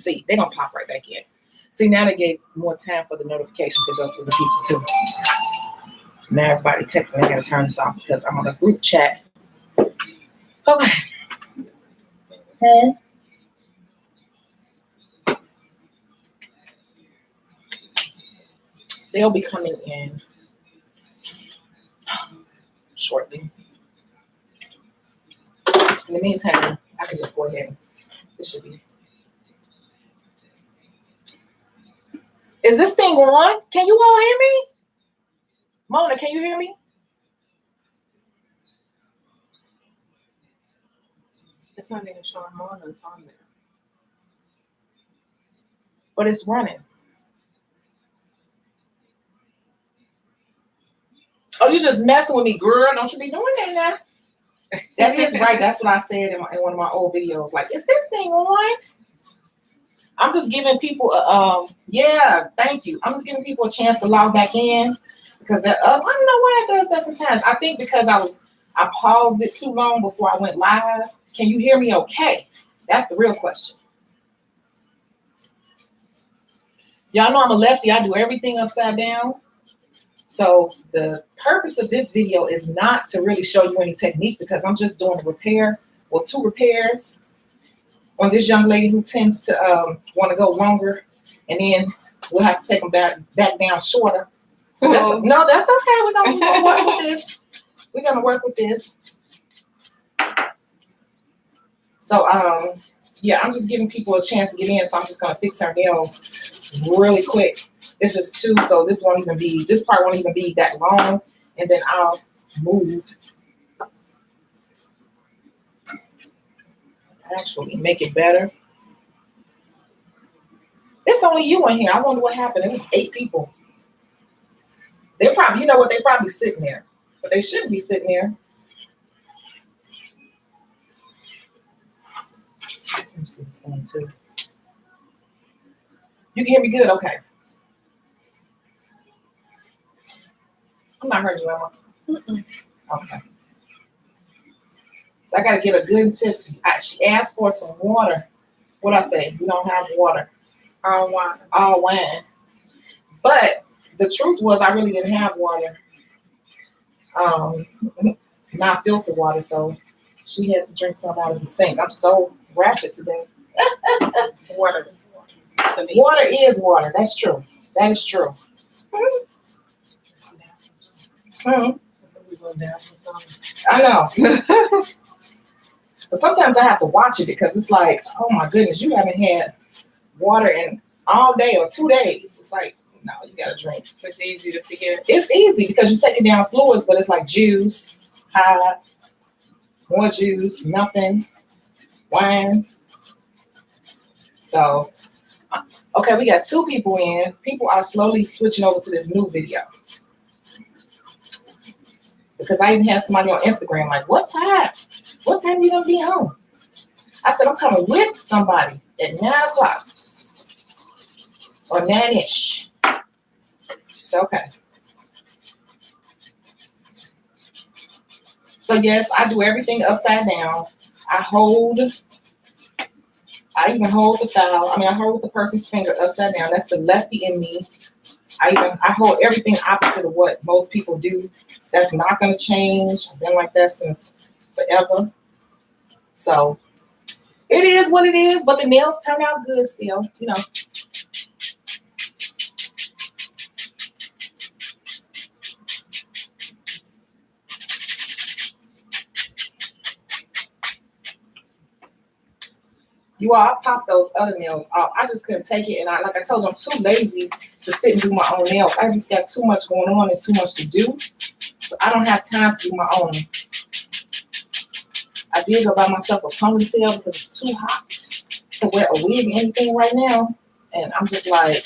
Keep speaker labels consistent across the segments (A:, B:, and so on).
A: See, they're gonna pop right back in. See, now they gave more time for the notifications to go through the people too. Now everybody texting me, I gotta turn this off because I'm on a group chat. Okay. They'll be coming in shortly. In the meantime, I can just go ahead. This should be. Is this thing on? Can you all hear me? Mona, can you hear me?
B: It's not even showing Mona's on there.
A: But it's running. Oh, you just messing with me, girl. Don't you be doing that now. That is right. That's what I said in one of my old videos. Like, is this thing on? I'm just giving people yeah, thank you. I'm just giving people a chance to log back in because I don't know why it does that sometimes. I think because I paused it too long before I went live. Can you hear me okay? That's the real question. Y'all know I'm a lefty. I do everything upside down. So the purpose of this video is not to really show you any technique because I'm just doing a repair or 2 repairs on this young lady who tends to want to go longer, and then we'll have to take them back down shorter. So that's okay. We're gonna work with this. We're gonna work with this. So yeah, I'm just giving people a chance to get in. So I'm just gonna fix her nails really quick. It's just 2, so this part won't even be that long, and then I'll move. Actually, make it better. It's only you in here. I wonder what happened. It was 8 people. They're probably, you know what? They're probably sitting there, but they shouldn't be sitting there. Let me see this thing too. You can hear me good? Okay. I'm not hurting you, Emma. Okay. So I got to get a good tipsy. She asked for some water. What I say? We don't have water.
B: All wine.
A: All wine. But the truth was I really didn't have water. Not filtered water. So she had to drink some out of the sink. I'm so ratchet today.
B: Water.
A: Water is water. That's true. That is true. Mm-hmm. I know. But sometimes I have to watch it because it's like, oh my goodness, you haven't had water in all day or 2 days. It's like, no, you gotta drink.
B: It's easy to forget.
A: It's easy because you're taking down fluids, but it's like juice, hot, more juice, nothing, wine. So, okay, we got 2 people in. People are slowly switching over to this new video. Because I even had somebody on Instagram like, what time? What time you gonna be home? I said, I'm coming with somebody at 9 o'clock or 9-ish. She said, okay. So yes, I do everything upside down. I even hold the file. I hold the person's finger upside down. That's the lefty in me. I hold everything opposite of what most people do. That's not going to change. I've been like that since forever. So it is what it is, but the nails turn out good still, you know. You all, I popped those other nails off. I just couldn't take it. And like I told you, I'm too lazy to sit and do my own nails. I just got too much going on and too much to do. So I don't have time to do my own. I did go buy myself a ponytail because it's too hot to wear a wig or anything right now. And I'm just like,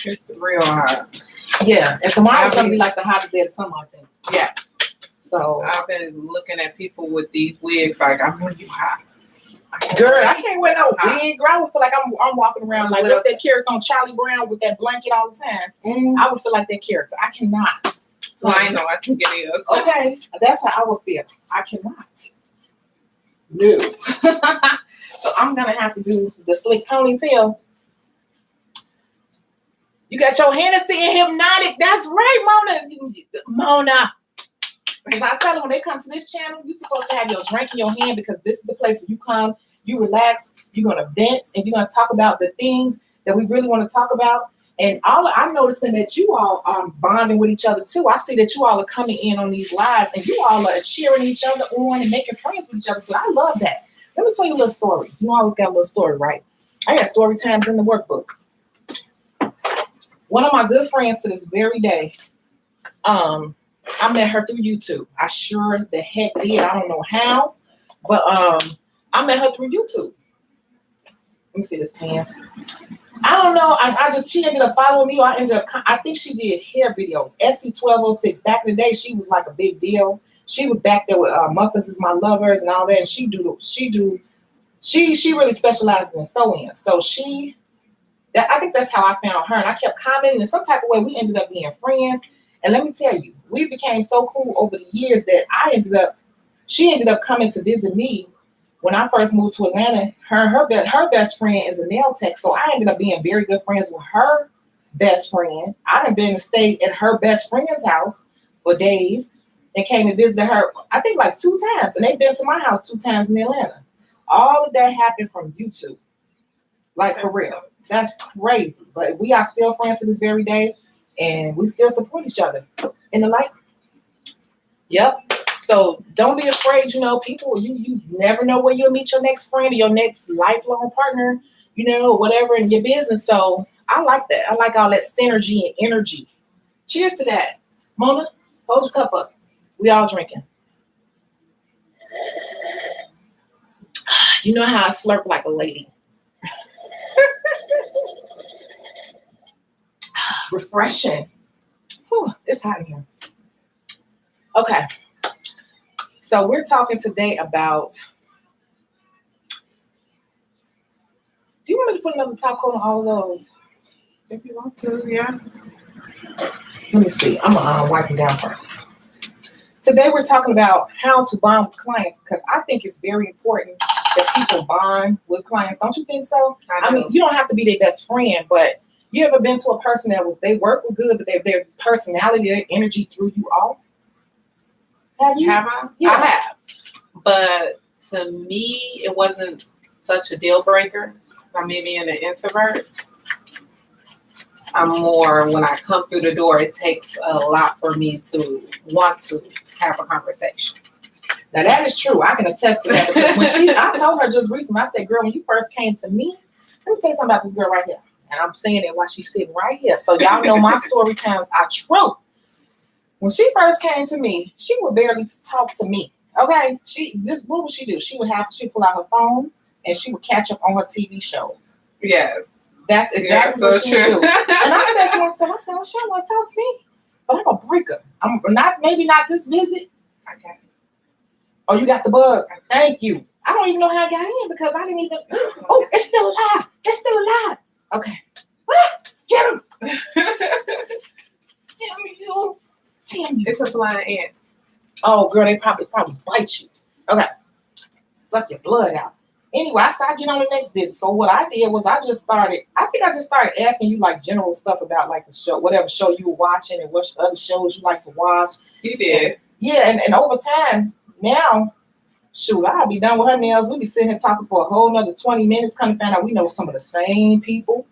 B: it's real hot.
A: Yeah. And tomorrow's going to be like the hottest day of the summer, I think.
B: Yes.
A: So
B: I've been looking at people with these wigs like, I know you hot.
A: Girl, I can't wear no wig. Girl, I would feel like I'm walking around like what's that character on Charlie Brown with that blanket all the time. Mm-hmm. I would feel like that character. I cannot.
B: Well, I know. I think it is.
A: Okay, that's how I would feel. I cannot. No. So I'm gonna have to do the slick ponytail. You got your Hennessy and Hypnotic. That's right, Mona. Because I tell them when they come to this channel, you're supposed to have your drink in your hand because this is the place where you come, you relax, you're gonna vent, and you're gonna talk about the things that we really want to talk about. And I'm noticing that you all are bonding with each other too. I see that you all are coming in on these lives and you all are cheering each other on and making friends with each other. So I love that. Let me tell you a little story. You always got a little story, right? I got story times in the workbook. One of my good friends to this very day, I met her through YouTube. I sure the heck did. I don't know how, but I met her through YouTube. Let me see this hand. I don't know. She ended up following me. I think she did hair videos. SC1206. Back in the day, she was like a big deal. She was back there with Muffins Is My Lovers and all that. And she really specializes in sewing. So I think that's how I found her. And I kept commenting in some type of way. We ended up being friends. And let me tell you, we became so cool over the years that she ended up coming to visit me when I first moved to Atlanta. Her best friend is a nail tech. So I ended up being very good friends with her best friend. I done been to stay at her best friend's house for days and came and visited her, I think like 2 times. And they've been to my house 2 times in Atlanta. All of that happened from YouTube. Like for real. That's crazy. But we are still friends to this very day. And we still support each other in the light. Yep. So don't be afraid, people, you never know where you'll meet your next friend or your next lifelong partner, whatever in your business. So I like that. I like all that synergy and energy. Cheers to that. Mona, hold your cup up. We all drinking. You know how I slurp like a lady. Refreshing. Whew, it's hot in here. Okay. So we're talking today about. Do you want me to put another top coat on all of those?
B: If you want to, yeah.
A: Let me see. I'm gonna wipe them down first. Today we're talking about how to bond with clients because I think it's very important that people bond with clients. Don't you think so? I mean, you don't have to be their best friend, but you ever been to a person they work with good, but their personality, their energy threw you off? Have you?
B: Have I?
A: Yeah.
B: I have. But to me, it wasn't such a deal breaker. I mean, being an introvert, I'm more, when I come through the door, it takes a lot for me to want to have a conversation.
A: Now that is true. I can attest to that because I told her just recently, I said, girl, when you first came to me, let me tell you something about this girl right here. And I'm saying it while she's sitting right here. So y'all know my story times are true. When she first came to me, she would barely talk to me. Okay. What would she do? She'd pull out her phone and she would catch up on her TV shows.
B: Yes.
A: That's exactly what she would do. And I said to myself, she don't want to talk to me. But I'm gonna break her. I'm maybe not this visit. Okay. Oh, you got the bug. Thank you. I don't even know how I got in because I didn't even. Oh, it's still alive. It's still alive. Okay. Get him. Damn you.
B: It's a blind ant.
A: Oh, girl, they probably bite you. Okay. Suck your blood out. Anyway, I started getting on the next visit. So what I did was I just started asking you like general stuff about like the show, whatever show you were watching and what other shows you like to watch.
B: You did.
A: And over time, now, shoot, I'll be done with her nails. We'll be sitting here talking for a whole nother 20 minutes, kind of find out we know some of the same people.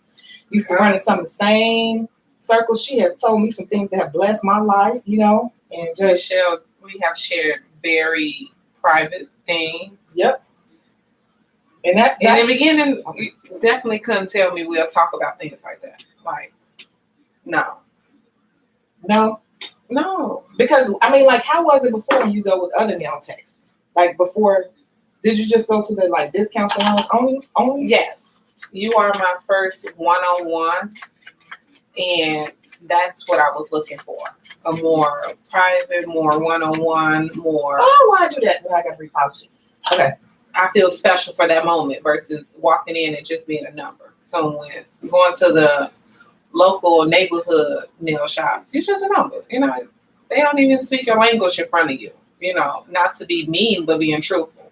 A: Used to run in some of the same circles. She has told me some things that have blessed my life, and just
B: we have shared very private things.
A: Yep. And that's
B: in the beginning, you definitely couldn't tell me we'll talk about things like that. Like, no.
A: Because I mean, like, how was it before when you go with other nail techs? Like before, did you just go to the like discount salons only?
B: Yes. You are my first one-on-one, and that's what I was looking for. A more private, more one-on-one, more.
A: Oh, why do that when I got repolishing? Okay.
B: I feel special for that moment versus walking in and just being a number. So when going to the local neighborhood nail shops, you're just a number. They don't even speak your language in front of you. Not to be mean, but being truthful.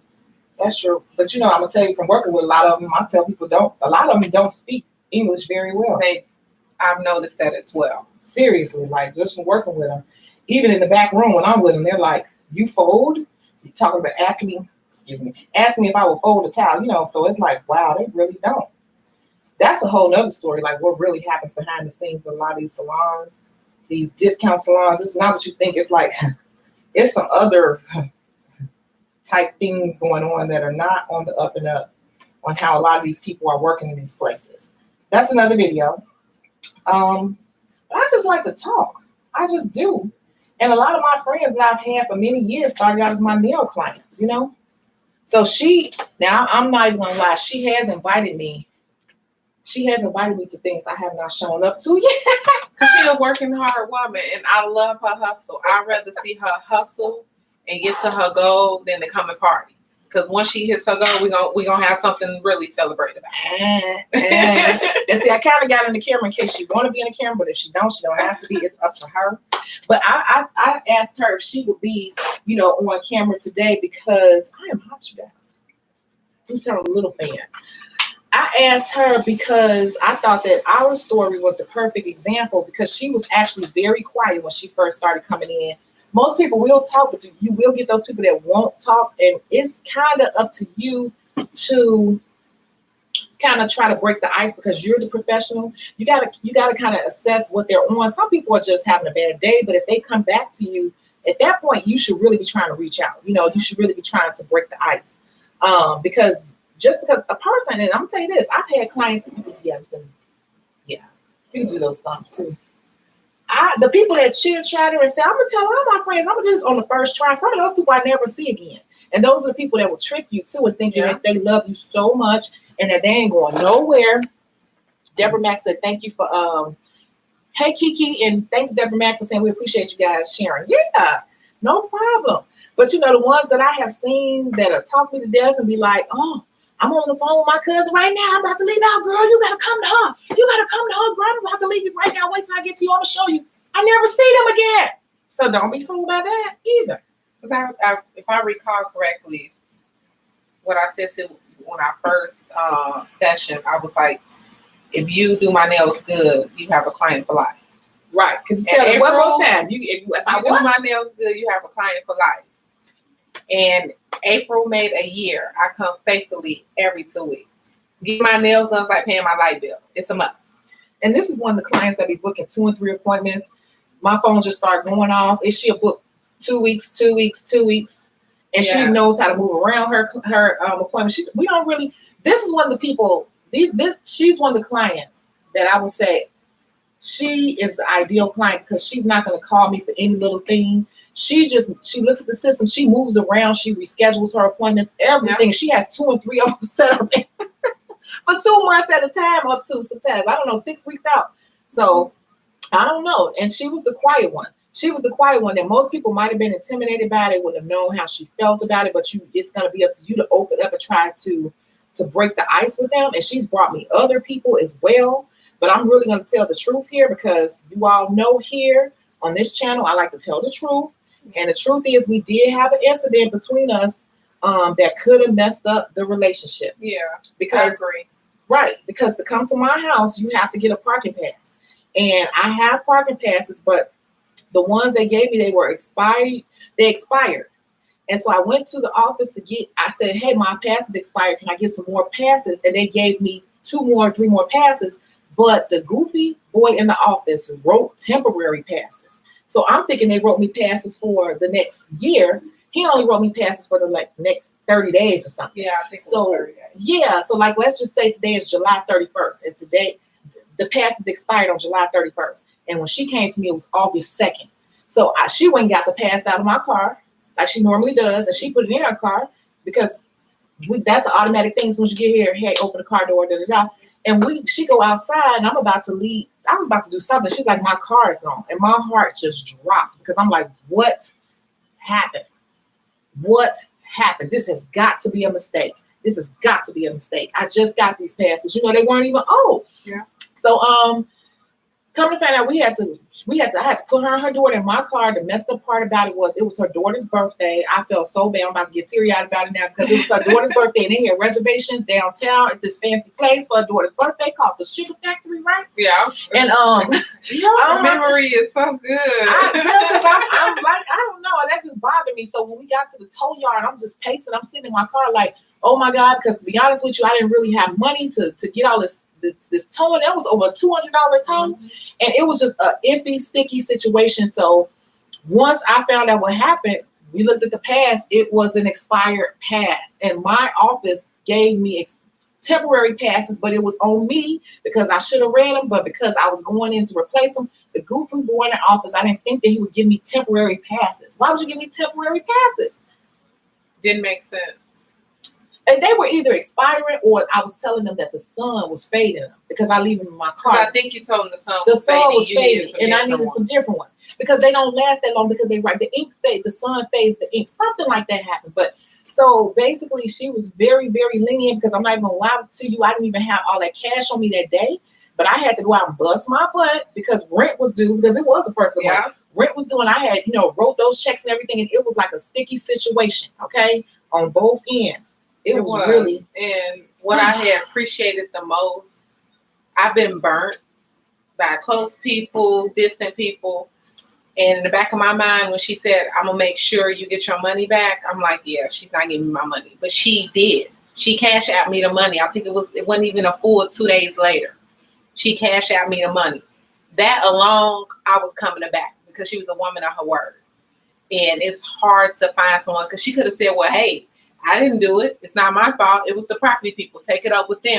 A: That's true. But I'm gonna tell you from working with a lot of them, I tell people a lot of them don't speak English very well.
B: I've noticed that as well.
A: Seriously, like just from working with them. Even in the back room when I'm with them, they're like, "You fold?" You're talking about asking me if I will fold a towel, so it's like, wow, they really don't. That's a whole nother story, like what really happens behind the scenes of a lot of these salons, these discount salons. It's not what you think. It's like, it's some other type things going on that are not on the up and up on how a lot of these people are working in these places. That's another video. I just like to talk. I just do. And a lot of my friends that I've had for many years started out as my nail clients, So now I'm not even gonna lie, she has invited me to things I have not shown up to yet.
B: Because she's a working hard woman, and I love her hustle. I'd rather see her hustle and get to her goal than to come and party. Because once she hits her goal, we gonna have something really celebrate about.
A: And see, I kind of got in the camera in case she want to be in the camera, but if she don't have to be. It's up to her. But I asked her if she would be, on camera today because I am hot, you guys. I'm telling a little fan. I asked her because I thought that our story was the perfect example because she was actually very quiet when she first started coming in. Most people will talk, but you will get those people that won't talk, and it's kind of up to you to kind of try to break the ice because you're the professional. You gotta kind of assess what they're on. Some people are just having a bad day, but if they come back to you at that point, you should really be trying to reach out. You should really be trying to break the ice because just because a person, and I'm gonna tell you this, I've had clients. You can do those thumbs too. The people that chitter chatter and say, I'm gonna tell all my friends, I'm gonna do this on the first try. Some of those people I never see again. And those are the people that will trick you too and thinking that they love you so much and that they ain't going nowhere. Deborah Mack said, thank you for hey Kiki, and thanks Deborah Mack for saying we appreciate you guys sharing. Yeah, no problem. But the ones that I have seen that are talk me to death and be like, oh, I'm on the phone with my cousin right now. I'm about to leave out, girl. You gotta come to her. You gotta come to her, girl. I'm about to leave you right now. Wait till I get to you. I'm gonna show you. I never see them again. So don't be fooled by that either.
B: Because if I recall correctly, what I said to when our first session, I was like, if you do my nails good, you have a client for life.
A: Right. Because you said it one more time. If I
B: do my nails good, you have a client for life. And April made a year. I come faithfully every 2 weeks. Get my nails done, it's like paying my light bill. It's a must.
A: And this is one of the clients that be booking 2 and 3 appointments. My phone just started going off. Is she a book 2 weeks, 2 weeks, 2 weeks? And she knows how to move around her appointment. We don't really. This is one of the people. She's one of the clients that I would say she is the ideal client because she's not going to call me for any little thing. She looks at the system. She moves around. She reschedules her appointments. Everything. Yeah. She has 2 and 3 of them set up for 2 months at a time, up to sometimes 6 weeks out. So I don't know. And she was the quiet one. She was the quiet one that most people might have been intimidated by. They wouldn't have known how she felt about it. But it's going to be up to you to open up and try to break the ice with them. And she's brought me other people as well. But I'm really going to tell the truth here because you all know here on this channel, I like to tell the truth. And the truth is we did have an incident between us that could have messed up the relationship.
B: Yeah,
A: because
B: I agree.
A: Right. Because to come to my house, you have to get a parking pass. And I have parking passes, but the ones they gave me, they were expired. They expired. And so I went to the office I said, hey, my pass is expired. Can I get some more passes? And they gave me 3 more passes. But the goofy boy in the office wrote temporary passes. So I'm thinking they wrote me passes for the next year. He only wrote me passes for the next 30 days or something.
B: Yeah, I think
A: so. 30 days. Yeah, so let's just say today is July 31st, and today the passes expired on July 31st. And when she came to me, it was August 2nd. So she went and got the pass out of my car like she normally does, and she put it in her car because that's an automatic thing. As soon as you get here, hey, open the car door, And she go outside, and I'm about to leave. I was about to do something. She's like, my car is on. And my heart just dropped because I'm like, what happened? What happened? This has got to be a mistake. This has got to be a mistake. I just got these passes. They weren't even old.
B: Yeah.
A: So Come to find out, I had to put her and her daughter in my car. The messed up part about it was her daughter's birthday. I felt so bad. I'm about to get teary-eyed about it now because it was her daughter's birthday, and they had reservations downtown at this fancy place for her daughter's birthday called the Sugar Factory, right?
B: Yeah.
A: And
B: your memory is so good.
A: Because I'm like, I don't know, that just bothered me. So when we got to the tow yard, I'm just pacing. I'm sitting in my car like, oh my God, because to be honest with you, I didn't really have money to get all this towing. That was over a $200 tow, and it was just a iffy, sticky situation. So once I found out what happened, we looked at the pass. It was an expired pass, and my office gave me temporary passes, but it was on me because I should have read them, but because I was going in to replace them, the goofy boy in the office, I didn't think that he would give me temporary passes. Why would you give me temporary passes?
B: Didn't make sense.
A: And they were either expiring or I was telling them that the sun was fading them because I leave them in my car.
B: I think you told them the sun was
A: fading, and I needed some different ones because they don't last that long because the ink fades, the sun fades the ink, something like that happened. But so basically, she was very, very lenient because I'm not even gonna lie to you, I didn't even have all that cash on me that day, but I had to go out and bust my butt because rent was due because it was the first of the month. Rent was due, and I had wrote those checks and everything, and it was like a sticky situation, okay, on both ends. It was really,
B: and what I had appreciated the most, I've been burnt by close people, distant people. And in the back of my mind, when she said, I'm going to make sure you get your money back, I'm like, yeah, she's not giving me my money. But she did. She cashed out me the money. I think it wasn't even a full 2 days later. She cashed out me the money. That alone, I was coming back because she was a woman of her word. And it's hard to find someone because she could have said, well, hey, I didn't do it. It's not my fault. It was the property people. Take it up with them.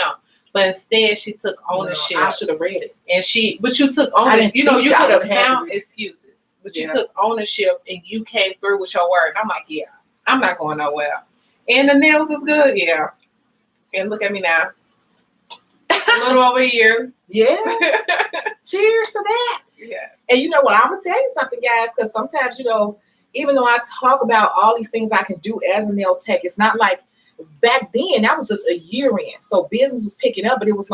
B: But instead, she took ownership.
A: I should have read it.
B: But you took ownership. You could have found excuses. But you took ownership and you came through with your word. And I'm like, yeah, I'm not going nowhere. And the nails is good, yeah. And look at me now. A little over a year.
A: Yeah. Cheers to that.
B: Yeah.
A: And you know what? I'm going to tell you something, guys, because sometimes, even though I talk about all these things I can do as a nail tech, it's not like back then, that was just a year in. So business was picking up, but it was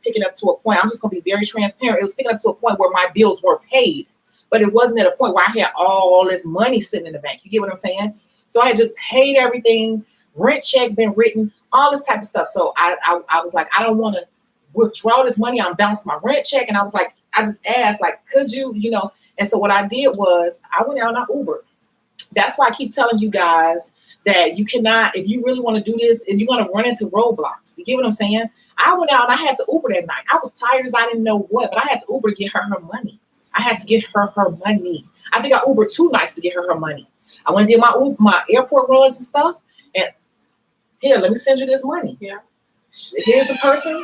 A: picking up to a point. I'm just going to be very transparent. It was picking up to a point where my bills were paid, but it wasn't at a point where I had all this money sitting in the bank. You get what I'm saying? So I had just paid everything, rent check been written, all this type of stuff. So I was like, I don't want to withdraw this money. I'm bouncing my rent check. And I was like, I just asked, like, could you, and so what I did was I went out and I Ubered. That's why I keep telling you guys that you cannot, if you really want to do this, and you're going to run into roadblocks. You get what I'm saying? I went out and I had to Uber that night. I was tired as I didn't know what, but I had to Uber to get her money. I had to get her money. I think I Ubered 2 nights to get her money. I went and did my airport runs and stuff. And here, let me send you this money.
B: Yeah.
A: Here's a person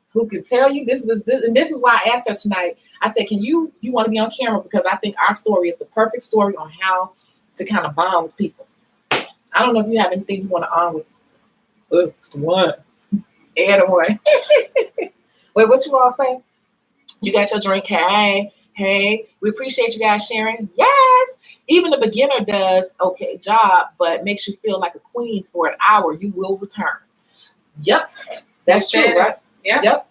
A: who can tell you this is why I asked her tonight. I said, can you want to be on camera? Because I think our story is the perfect story on how to kind of bond with people. I don't know if you have anything you want to on with. It's the one. And the one. Wait, what you all say? You got your drink. Hey, we appreciate you guys sharing. Yes. Even the beginner does okay job, but makes you feel like a queen for an hour. You will return. Yep. That's true, right?
B: Yeah.
A: Yep.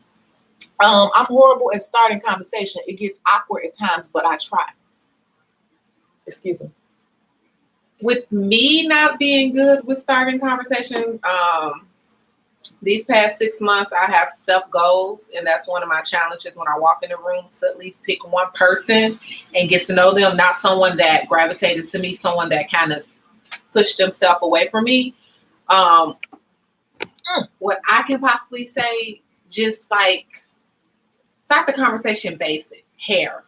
A: I'm horrible at starting conversation. It gets awkward at times, but I try. Excuse me.
B: With me not being good with starting conversation, these past 6 months, I have self goals, and that's one of my challenges when I walk in the room to at least pick one person and get to know them, not someone that gravitated to me, someone that kind of pushed themselves away from me. What I can possibly say, just like start the conversation basic. Hair.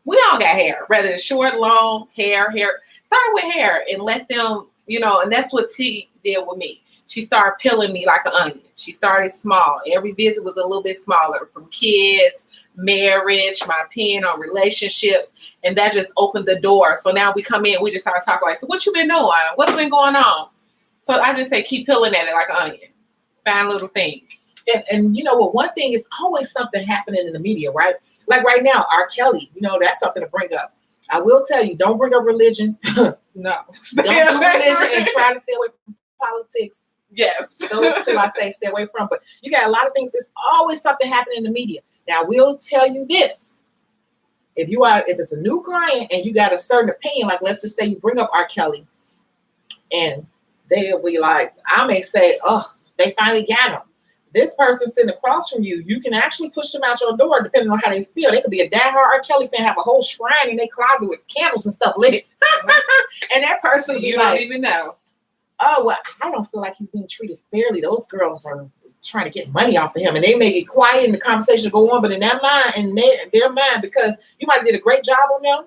B: We all got hair, whether it's short, long, hair. Start with hair and let them, and that's what T did with me. She started peeling me like an onion. She started small. Every visit was a little bit smaller, from kids, marriage, my opinion on relationships, and that just opened the door. So now we come in, we just start talking like, so what you been doing? What's been going on? So I just say keep peeling at it like an onion. Find little things.
A: And you know what? One thing is always something happening in the media, right? Like right now, R. Kelly, that's something to bring up. I will tell you, don't bring up religion.
B: No.
A: Don't do religion and try to stay away from politics.
B: Yes.
A: Those two I say stay away from. But you got a lot of things. There's always something happening in the media. Now, we'll tell you this. If it's a new client and you got a certain opinion, like let's just say you bring up R. Kelly, and they'll be like, I may say, oh, they finally got him. This person sitting across from you, you can actually push them out your door depending on how they feel. They could be a diehard R. Kelly fan, have a whole shrine in their closet with candles and stuff lit. And that person
B: You
A: like,
B: don't even know.
A: oh, well, I don't feel like he's being treated fairly. Those girls are trying to get money off of him. And they may get quiet and the conversation go on, but in their mind, because you might have did a great job on them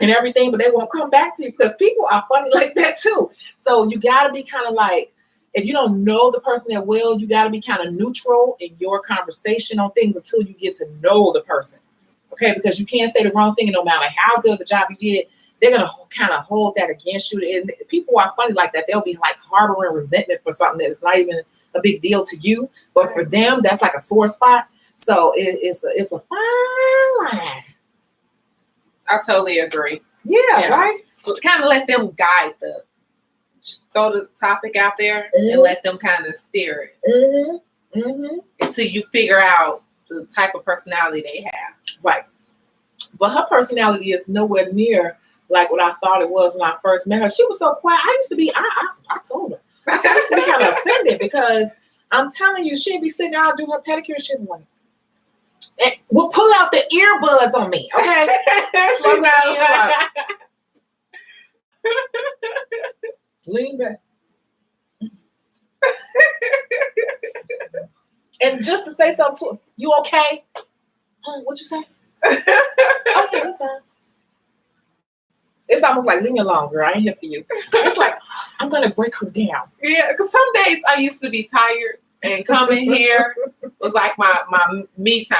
A: and everything, but they won't come back to you because people are funny like that too. So you got to be kind of like, if you don't know the person that well, you got to be kind of neutral in your conversation on things until you get to know the person. Okay, because you can't say the wrong thing, and no matter how good of a job you did, they're going to kind of hold that against you. And people are funny like that. They'll be like harboring resentment for something that's not even a big deal to you, but for them, that's like a sore spot. So it's a fine line.
B: I totally agree.
A: Yeah. Right?
B: Kind of let them guide throw the topic out there and let them kind of steer it until you figure out the type of personality they have.
A: Right. But her personality is nowhere near like what I thought it was when I first met her. She was so quiet. I used to be, I told her. I said, I used to be kind of offended because I'm telling you, she'd be sitting out, do her pedicure, she'd be like, we'll pull out the earbuds on me, okay? Lean back. And just to say something to her, you okay? What you say? Okay, I'm fine. It's almost like, leave me alone, girl. I ain't here for you. It's like, I'm going to break her down.
B: Yeah, because some days I used to be tired and coming here was like my me time.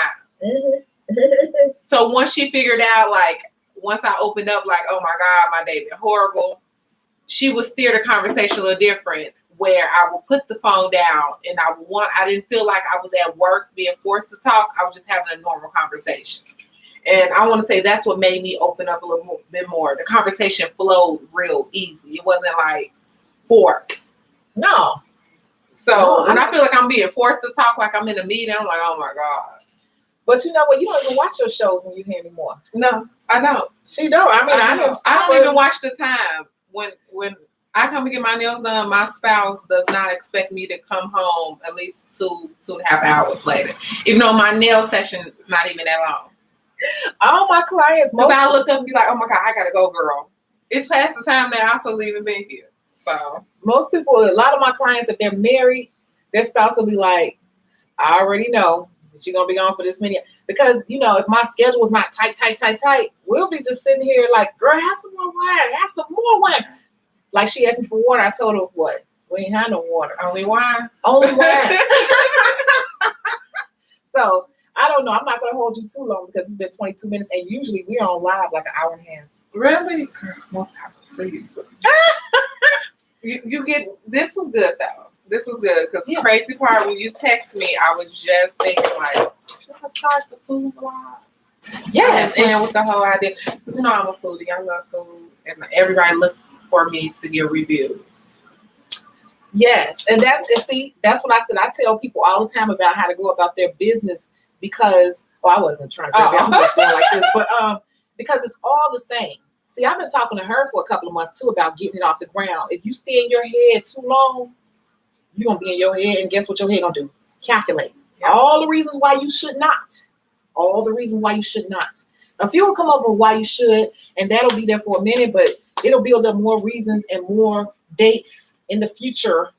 B: So once she figured out, like, once I opened up, like, oh my God, my day been horrible, she would steer the conversation a little different, where I would put the phone down and I didn't feel like I was at work being forced to talk. I was just having a normal conversation. And I want to say that's what made me open up a little bit more. The conversation flowed real easy. It wasn't like forced.
A: No.
B: So when I feel like I'm being forced to talk like I'm in a meeting, I'm like, oh my God.
A: But you know what? You don't even watch your shows when you're here anymore.
B: No, I don't.
A: She don't. I mean, I
B: don't even watch the time. When I come to get my nails done, my spouse does not expect me to come home at least 2.5 hours later. Even though my nail session is not even that long.
A: All my clients,
B: because I look up and be like, oh my God, I gotta go, girl. It's past the time that I'm supposed to even be here. So
A: most people, a lot of my clients, if they're married, their spouse will be like, I already know that you're gonna be gone for this many. Because if my schedule is not tight, we'll be just sitting here like, girl, have some more wine, have some more wine. Like she asked me for water, I told her what? We ain't had no water.
B: Only wine.
A: Only wine. So I don't know. I'm not going to hold you too long because it's been 22 minutes, and usually we're on live like an hour and a half.
B: Really? Girl, more power to you, sister. You get this was good though. This was good because the crazy part when you text me, I was just thinking like, should I start the food blog?
A: Yes,
B: and with the whole idea because I'm a foodie. I love food, and everybody look for me to give reviews.
A: Yes, and that's what I said. I tell people all the time about how to go about their business. Because, I wasn't trying to I'm just doing like this, but because it's all the same. See, I've been talking to her for a couple of months too about getting it off the ground. If you stay in your head too long, you're gonna be in your head, and guess what your head gonna do? Calculate all the reasons why you should not. All the reasons why you should not. A few will come up with why you should, and that'll be there for a minute, but it'll build up more reasons and more dates in the future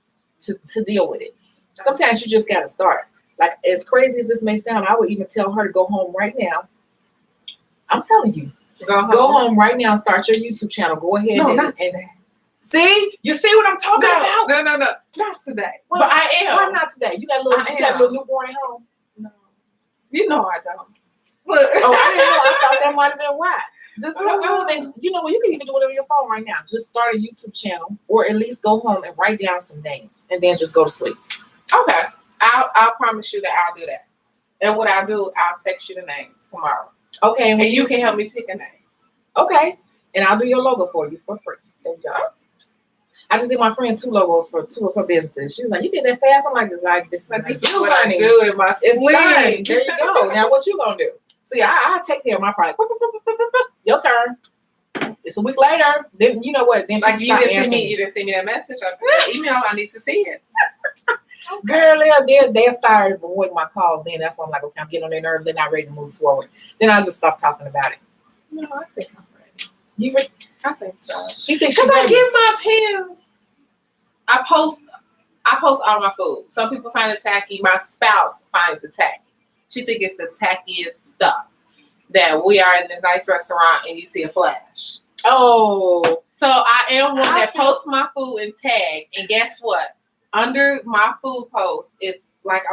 A: to deal with it. Sometimes you just gotta start. Like, as crazy as this may sound, I would even tell her to go home right now. I'm telling you. Go home right now and start your YouTube channel. Go ahead
B: and
A: see? You see what I'm talking about?
B: No. Not today.
A: Well, but I am. Why not today? You got a little newborn at home?
B: No. You know I don't.
A: Look. I didn't know. I thought that might have been why. Just you know what? You can even do it on your phone right now. Just start a YouTube channel, or at least go home and write down some names, and then just go to sleep.
B: Okay. I'll promise you that I'll do that. And what I'll do, I'll text you the names tomorrow.
A: Okay.
B: And you can help me pick a name.
A: Okay. And I'll do your logo for you for free. There you go. I just did my friend 2 logos for 2 of her businesses. She was like, "You did that fast?" I'm like, "This is
B: what I do in my
A: It's
B: sleep.
A: done. There you go. Now what you gonna do? See, I take care of my product. Your turn. It's a week later. Then you know what? Then
B: Like
A: people
B: you
A: start
B: didn't
A: answering
B: see me.
A: me.
B: You didn't see me that message. I that email. I need to see it.
A: Girl, they started avoiding my calls. Then that's why I'm like, okay, I'm getting on their nerves. They're not ready to move forward. Then I'll just stop talking about it.
B: No, I think I'm ready.
A: You re-
B: I think so.
A: She thinks she's
B: Because I
A: ready.
B: get my pins. I post all my food. Some people find it tacky. My spouse finds it tacky. She thinks it's the tackiest stuff. That we are in this nice restaurant and you see a flash.
A: Oh.
B: So I am one that posts my food and tag. And guess what? Under my food post is like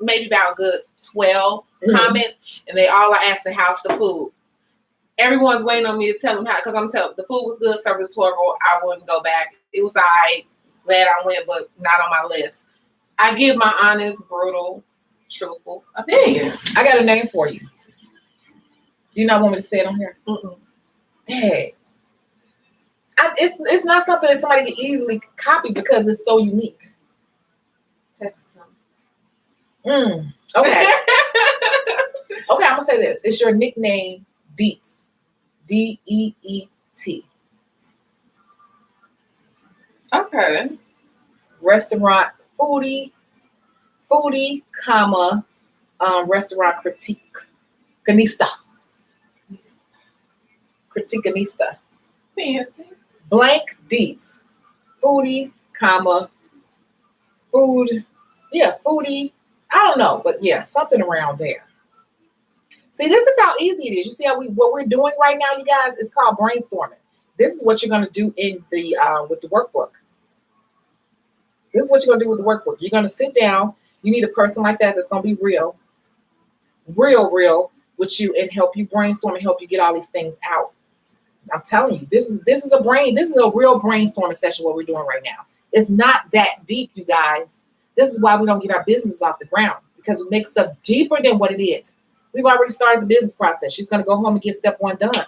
B: maybe about a good 12 comments. And they all are asking, how's the food? Everyone's waiting on me to tell them how. Because I'm telling the food was good, service was horrible. I wouldn't go back. It was all right. Glad I went, but not on my list. I give my honest, brutal, truthful opinion.
A: I got a name for you. Do you not want me to say it on here? Dang. It's not something that somebody can easily copy because it's so unique.
B: Text something.
A: Okay. Okay, I'm gonna say this. It's your nickname, Deets. DEET.
B: Okay.
A: Restaurant foodie, comma, restaurant critique. Ganista. Criticanista.
B: Fancy.
A: Blank Deets. Foodie, comma, food. Yeah, foodie. I don't know, but yeah, something around there. See, this is how easy it is. You see how what we're doing right now, you guys, is called brainstorming. This is what you're gonna do in the with the workbook. This is what you're gonna do with the workbook. You're gonna sit down. You need a person like that that's gonna be real with you and help you brainstorm and help you get all these things out. I'm telling you, this is a real brainstorming session. What we're doing right now. It's not that deep, you guys. This is why we don't get our business off the ground, because we make stuff deeper than what it is. We've already started the business process. She's gonna go home and get step 1 done.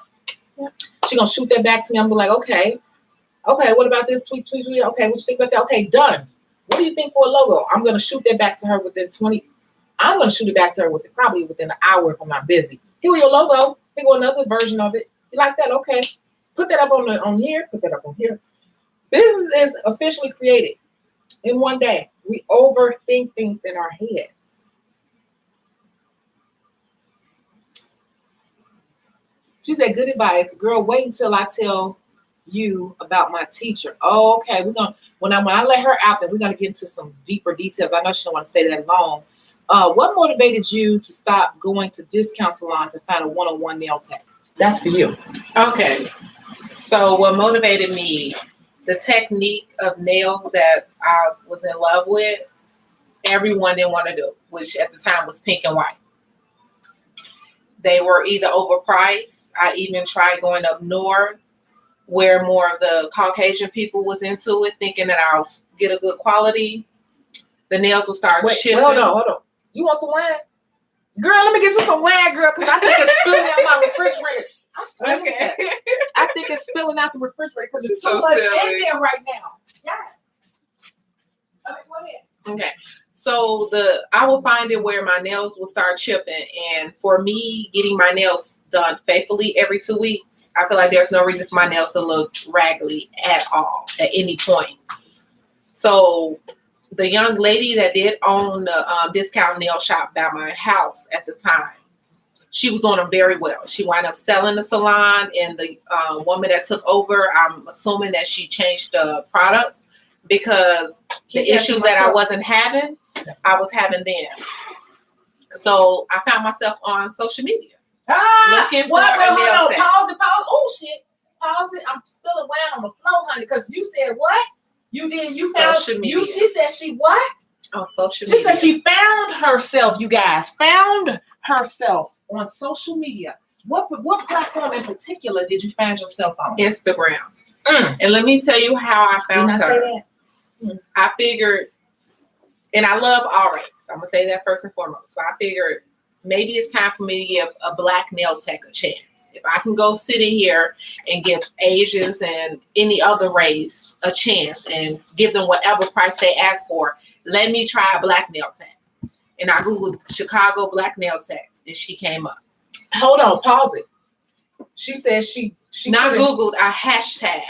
A: She's gonna shoot that back to me. I'm gonna be like, okay, what about this? Tweet. Okay, what you think about that? Okay, done. What do you think for a logo? I'm gonna shoot that back to her within 20. I'm gonna shoot it back to her probably within an hour if I'm not busy. Here your logo. Here go another version of it. You like that? Okay. Put that up on here. Put that up on here. Business is officially created in one day. We overthink things in our head. She said, good advice. Girl, wait until I tell you about my teacher. Oh, okay. When I let her out, then we're gonna get into some deeper details. I know she don't want to stay that long. What motivated you to stop going to discount salons and find a one-on-one nail tech? That's for you.
B: Okay. So what motivated me, the technique of nails that I was in love with, everyone didn't want to do, which at the time was pink and white. They were either overpriced. I even tried going up north where more of the Caucasian people was into it, thinking that I'll get a good quality. The nails will start chipping.
A: Hold on. You want some wine? Girl, let me get you some wine, girl, because I think it's spilling out my refrigerator. I swear to God. I think it's spilling out the refrigerator because there's too much in there right now. Yes. Okay, go ahead.
B: Okay. So I will find it where my nails will start chipping. And for me, getting my nails done faithfully every 2 weeks, I feel like there's no reason for my nails to look raggedy at all at any point. So the young lady that did own the discount nail shop by my house at the time, she was doing them very well. She wound up selling the salon, and the woman that took over, I'm assuming that she changed the products because the issues that I wasn't having, I was having then. So I found myself on social media looking for a nail set.
A: Pause it. Oh shit! Pause it. I'm spilling wine on the floor, honey. Because you said what? You found
B: social media.
A: She said she what?
B: On social media.
A: She said she found herself. You guys found herself on social media. What platform in particular did you find yourself on?
B: Instagram. And let me tell you how I found her. I figured, and I love RX. I'm gonna say that first and foremost. So I figured maybe it's time for me to give a black nail tech a chance. If I can go sit in here and give Asians and any other race a chance and give them whatever price they ask for, let me try a black nail tech. And I Googled Chicago black nail techs, and she came up.
A: Hold on, pause it. She says she
B: not Googled, I hashtag.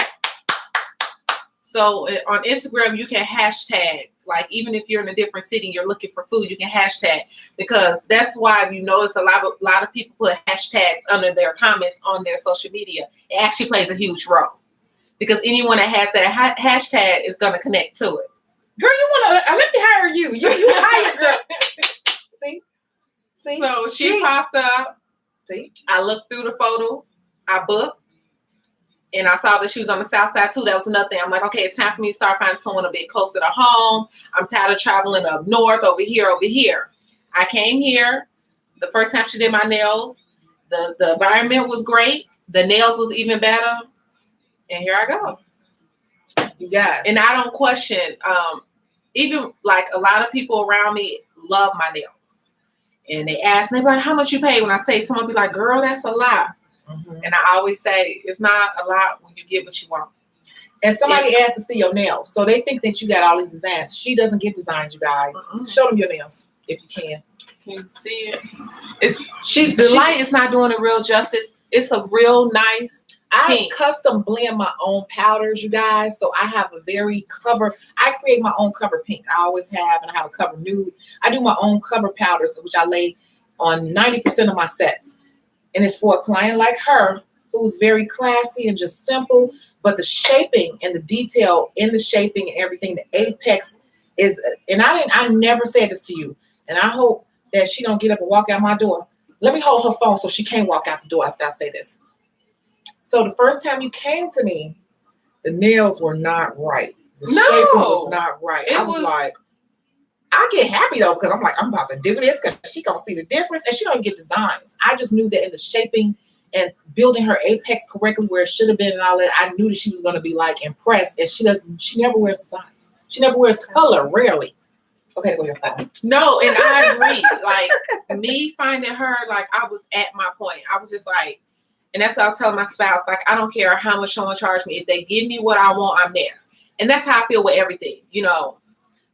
B: So on Instagram, you can hashtag. Like, even if you're in a different city, you're looking for food, you can hashtag, because that's why you notice a lot of people put hashtags under their comments on their social media. It actually plays a huge role, because anyone that has that hashtag is going to connect to it.
A: Girl, you want to, let me hire you. You hire, girl. See?
B: So she popped up.
A: See?
B: I looked through the photos. I booked. And I saw that she was on the south side too. That was another thing. I'm like, okay, it's time for me to start finding someone a bit closer to home. I'm tired of traveling up north, over here. I came here. The first time she did my nails, the environment was great. The nails was even better. And here I go.
A: You guys.
B: And I don't question, even like a lot of people around me love my nails. And they ask me, like, how much you pay? When I say, someone be like, girl, that's a lot. Mm-hmm. And I always say, it's not a lot when you get what you want.
A: And somebody asked to see your nails. So they think that you got all these designs. She doesn't get designs, you guys. Mm-hmm. Show them your nails if you can.
B: Can you see it? The light is not doing it real justice. It's a real nice pink.
A: I custom blend my own powders, you guys. So I have a I create my own cover pink. I always have, and I have a cover nude. I do my own cover powders, which I lay on 90% of my sets. And it's for a client like her, who's very classy and just simple, but the shaping and the detail in the shaping and everything, the apex is, and I never said this to you, and I hope that she don't get up and walk out my door. Let me hold her phone so she can't walk out the door after I say this. So the first time you came to me, the nails were not right. The shaping was not right. I was like, I get happy though, because I'm like, I'm about to do this because she gonna see the difference, and she don't get designs. I just knew that in the shaping and building her apex correctly where it should have been and all that, I knew that she was gonna be like impressed. And she never wears designs. She never wears color, rarely. Okay, go your phone.
B: No, and I agree. Like, me finding her, like, I was at my point. I was just like, and that's what I was telling my spouse, like, I don't care how much someone charge me. If they give me what I want, I'm there. And that's how I feel with everything, you know.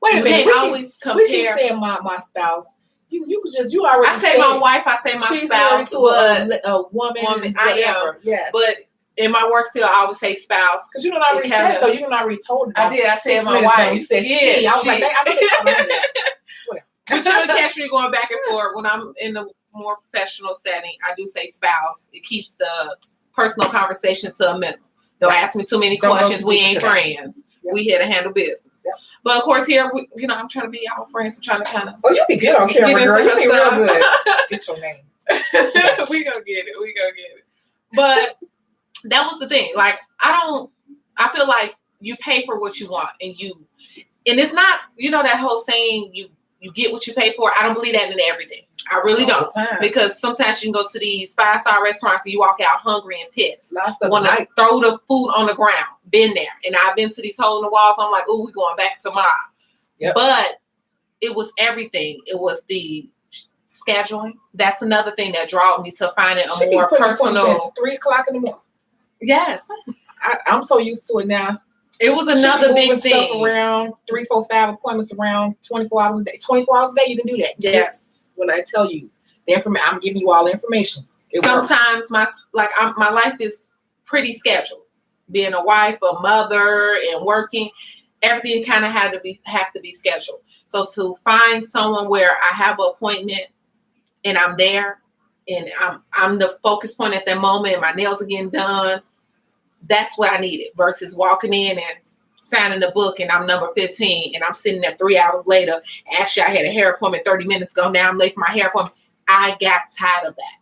A: Wait a minute. We keep saying my spouse. You already.
B: I say my wife. I say my
A: she's
B: spouse.
A: To a woman.
B: I am. Yes. But in my work field, I alwauld say spouse.
A: Because you don't already said though. You don't already told me.
B: I did. I said my wife.
A: You said she. I was like, I know they.
B: But you would catch me going back and forth when I'm in the more professional setting. I do say spouse. It keeps the personal conversation to a minimum. Don't ask me too many questions. We ain't friends. Yep. We here to handle business. Yep. But of course, here, I'm trying to be our friends. I'm trying to kind of.
A: Oh, you be good on camera, girl. You be real good. Get your name.
B: We gonna get it. But that was the thing. Like, I feel like you pay for what you want, and it's not, that whole saying you get what you pay for. I don't believe that in everything. I really don't. Because sometimes you can go to these 5-star restaurants and you walk out hungry and pissed. Want to throw the food on the ground. Been there. And I've been to these holes in the walls. I'm like, oh, we're going back tomorrow. Yep. But it was everything. It was the scheduling. That's another thing that drew me to finding a more personal.
A: 3:00 in the morning.
B: Yes.
A: I'm so used to it now.
B: It was another big thing.
A: Stuff around 3, 4, 5 appointments around 24 hours a day. 24 hours a day, you can do that.
B: Yes.
A: When I tell you the information, I'm giving you all the information.
B: Sometimes my life is pretty scheduled. Being a wife, a mother, and working, everything kind of have to be scheduled. So to find someone where I have an appointment and I'm there, and I'm the focus point at that moment, and my nails are getting done. That's what I needed versus walking in and signing the book and I'm number 15 and I'm sitting there 3 hours later. Actually, I had a hair appointment 30 minutes ago. Now I'm late for my hair appointment. I got tired of that.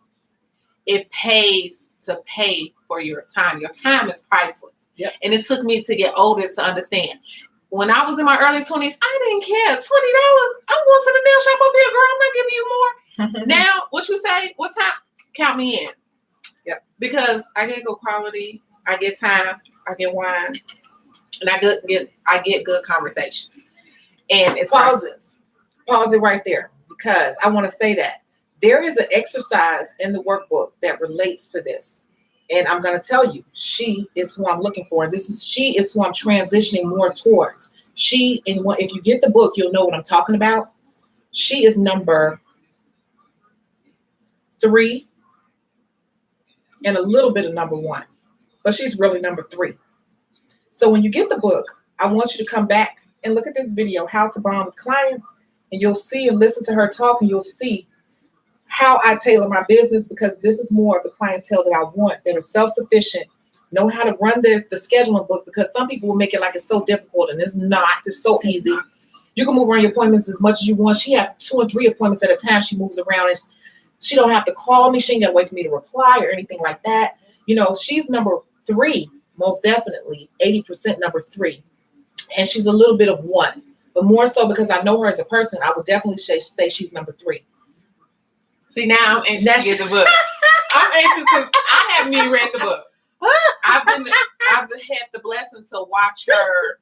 B: It pays to pay for your time. Your time is priceless.
A: Yep.
B: And it took me to get older to understand. When I was in my early 20s, I didn't care. $20. I'm going to the nail shop over here, girl. I'm not giving you more. Now, what you say? What time? Count me in.
A: Yep. Because
B: I get good quality. I get time, I get wine, and I get good conversation. And it's
A: pause it right there, because I want to say that There is an exercise in the workbook that relates to this. And I'm going to tell you, she is who I'm looking for. She is who I'm transitioning more towards. If you get the book, you'll know what I'm talking about. She is number 3 and a little bit of number 1, but she's really number 3. So when you get the book, I want you to come back and look at this video, How to Bond with Clients, and you'll see and listen to her talk, and you'll see how I tailor my business, because this is more of the clientele that I want, that are self-sufficient, know how to run the scheduling book, because some people will make it like it's so difficult, and it's not. It's so easy. You can move around your appointments as much as you want. She has 2 and 3 appointments at a time. She moves around, and she don't have to call me. She ain't got to wait for me to reply or anything like that. She's number 3, most definitely, 80% number 3. And she's a little bit of 1, but more so because I know her as a person, I would definitely say she's number 3.
B: See, now I'm anxious to get the book. I'm anxious because I haven't even read the book. I've had the blessing to watch her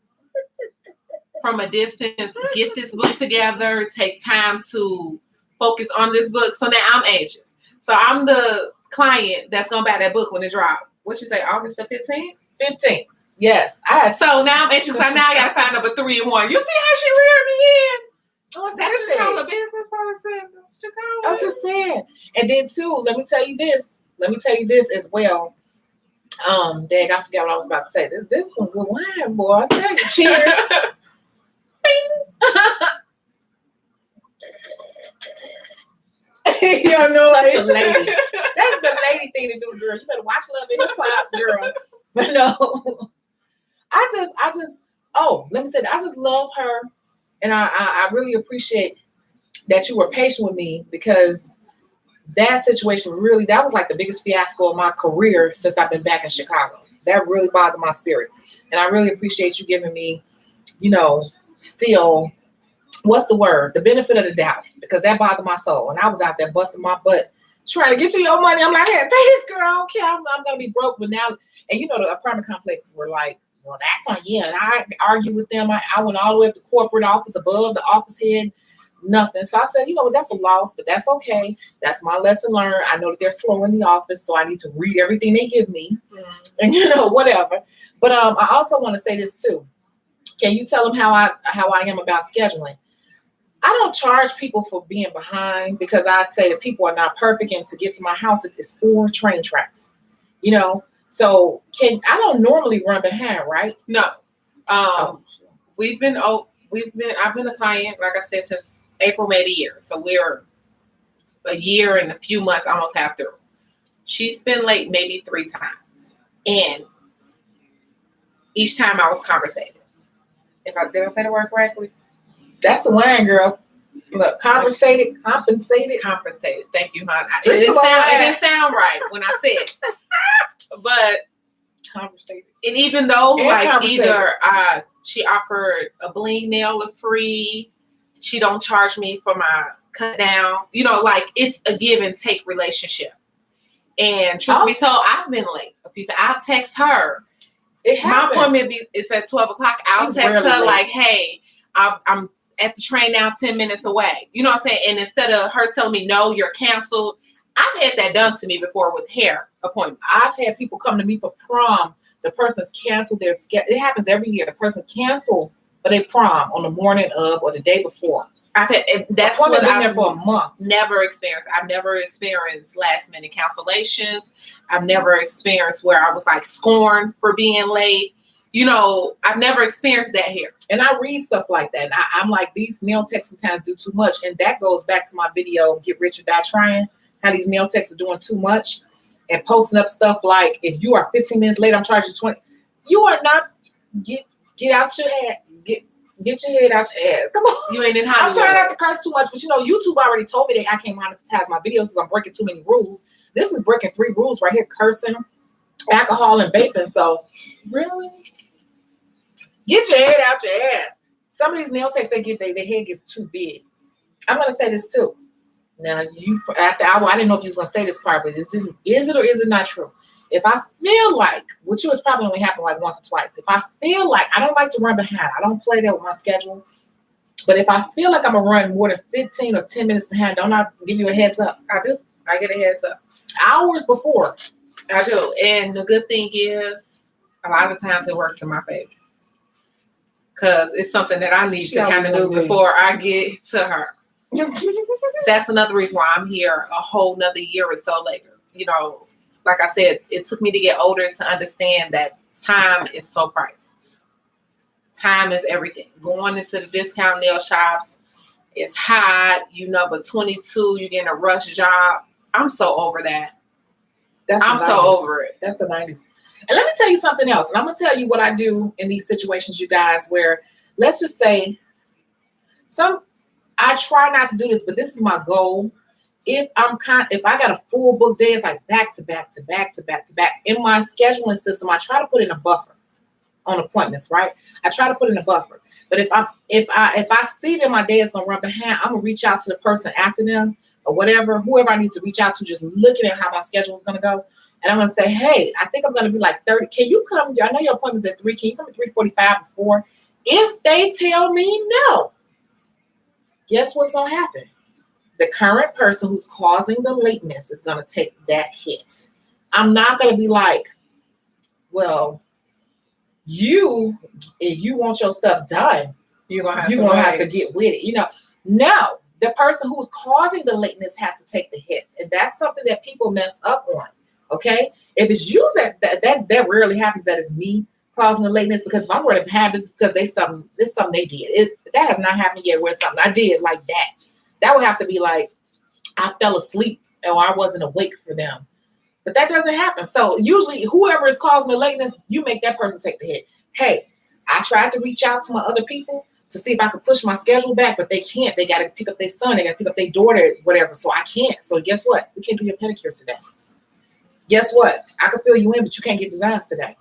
B: from a distance, get this book together, take time to focus on this book. So now I'm anxious. So I'm the client that's gonna buy that book when it drops. What you say, August the 15th?
A: 15th. Yes.
B: So now I'm anxious. I gotta find number 3 and 1. You see how she reared me in? That's what you call a business person. That's what you call it.
A: I'm just saying. And then too, let me tell you this as well. Dang, I forgot what I was about to say. This is some good wine, boy. I tell you. Cheers. You don't know, such a lady. That's the lady thing to do, girl. You better watch Love and Hip Hop, girl. But no, let me say that. I just love her. And I really appreciate that you were patient with me, because that situation that was like the biggest fiasco of my career since I've been back in Chicago. That really bothered my spirit. And I really appreciate you giving me, still, what's the word? The benefit of the doubt, because that bothered my soul. And I was out there busting my butt trying to get you your money. I'm like, hey, pay this girl. I don't care. I'm going to be broke. But now, and the apartment complexes were like, well, that's on you. And I argued with them. I went all the way up to corporate office, above the office head, nothing. So I said, that's a loss, but that's okay. That's my lesson learned. I know that they're slow in the office, so I need to read everything they give me, and whatever. But I also want to say this too. Can you tell them how I am about scheduling? I don't charge people for being behind, because I'd say that people are not perfect, and to get to my house, it's 4 train tracks. So I don't normally run behind, right?
B: No. I've been a client, like I said, since April, May the year. So we're a year and a few months, almost half through. She's been late maybe 3 times. And each time I was compensated. Did I say the word correctly?
A: That's the wine, girl. Look, compensated.
B: Thank you, hon. It didn't sound right when I said it. But
A: conversated.
B: And even though either she offered a bling nail free, she don't charge me for my cut down. It's a give and take relationship. And truth be told, I've been late a few times. I'll text her. My appointment is at 12 o'clock. I'll text her like, hey, I'm at the train now, 10 minutes away. You know what I'm saying? And instead of her telling me, no, you're canceled, I've had that done to me before with hair appointments. I've had people come to me for prom. The person's canceled their schedule. It happens every year. The person's canceled for their prom on the morning of or the day before. That's what I've been there for a month. Never experienced. I've never experienced last minute cancellations. I've never experienced where I was like scorned for being late. I've never experienced that here. And I read stuff like that. And I'm like, these nail techs sometimes do too much. And that goes back to my video, Get Rich or Die Trying, how these nail techs are doing too much and posting up stuff like, if you are 15 minutes late, I'm charging you 20. You are not, get out your head. Get your head out your ass. Come on. You ain't in Hollywood. I'm trying not to curse too much, but YouTube already told me that I can't monetize my videos because I'm breaking too many rules. This is breaking 3 rules right here: cursing, alcohol, and vaping. So, really? Get your head out your ass. Some of these nail techs, their head gets too big. I'm going to say this too. Now, I didn't know if you was going to say this part, but is it or is it not true? If I feel like, which was probably only happened like once or twice, if I feel like I don't like to run behind, I don't play that with my schedule.
A: But if I feel like I'm gonna run more than 15 or 10 minutes behind, don't I give you a heads up?
B: I do. I get a heads up.
A: Hours before.
B: I do. And the good thing is, a lot of times it works in my favor. Because it's something that I need to kind of do before I get to her. That's another reason why I'm here a whole nother year or so later. You know, like I said, it took me to get older to understand that time is so priceless. Time is everything. Going into the discount nail shops, it's hot. You number 22, you getting a rush job. I'm so over that. I'm so over it.
A: That's the 90s. And let me tell you something else. And I'm going to tell you what I do in these situations, you guys, where let's just say I try not to do this, but this is my goal. If I got a full book day, it's like back to back to back to back to back. In my scheduling system, I try to put in a buffer on appointments, right? I try to put in a buffer. But if I see that my day is gonna run behind, I'm gonna reach out to the person after them or whatever, whoever I need to reach out to, just looking at how my schedule is gonna go. And I'm gonna say, hey, I think I'm gonna be like 30. Can you come? I know your appointment's at 3. Can you come at 3:45 or 4? If they tell me no, guess what's gonna happen? The current person who's causing the lateness is gonna take that hit. I'm not gonna be like, well, if you want your stuff done, you're gonna have to get with it. You know, no, the person who's causing the lateness has to take the hit, and that's something that people mess up on. Okay, if it's you that rarely happens that it's me causing the lateness, because if I'm running behind, it's because there's something they did. That has not happened yet. Where something I did like that. That would have to be like I fell asleep or I wasn't awake for them. But that doesn't happen. So usually whoever is causing the lateness, you make that person take the hit. Hey, I tried to reach out to my other people to see if I could push my schedule back, but they can't. They got to pick up their son. They got to pick up their daughter, whatever. So I can't. So guess what? We can't do your pedicure today. Guess what? I can fill you in, but you can't get designs today.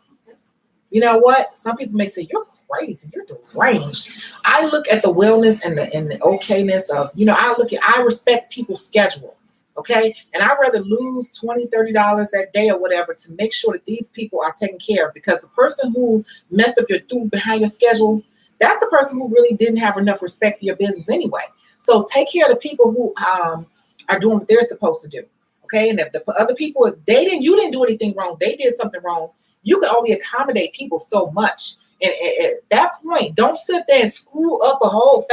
A: You know what? Some people may say, you're crazy. You're deranged. I look at the wellness and the okayness of, I respect people's schedule. Okay. And I'd rather lose $20, $30 that day or whatever to make sure that these people are taken care of, because the person who messed up your food behind your schedule, that's the person who really didn't have enough respect for your business anyway. So take care of the people who are doing what they're supposed to do. Okay. And if the other people, you didn't do anything wrong. They did something wrong. You can only accommodate people so much. And at that point, don't sit there and screw up a whole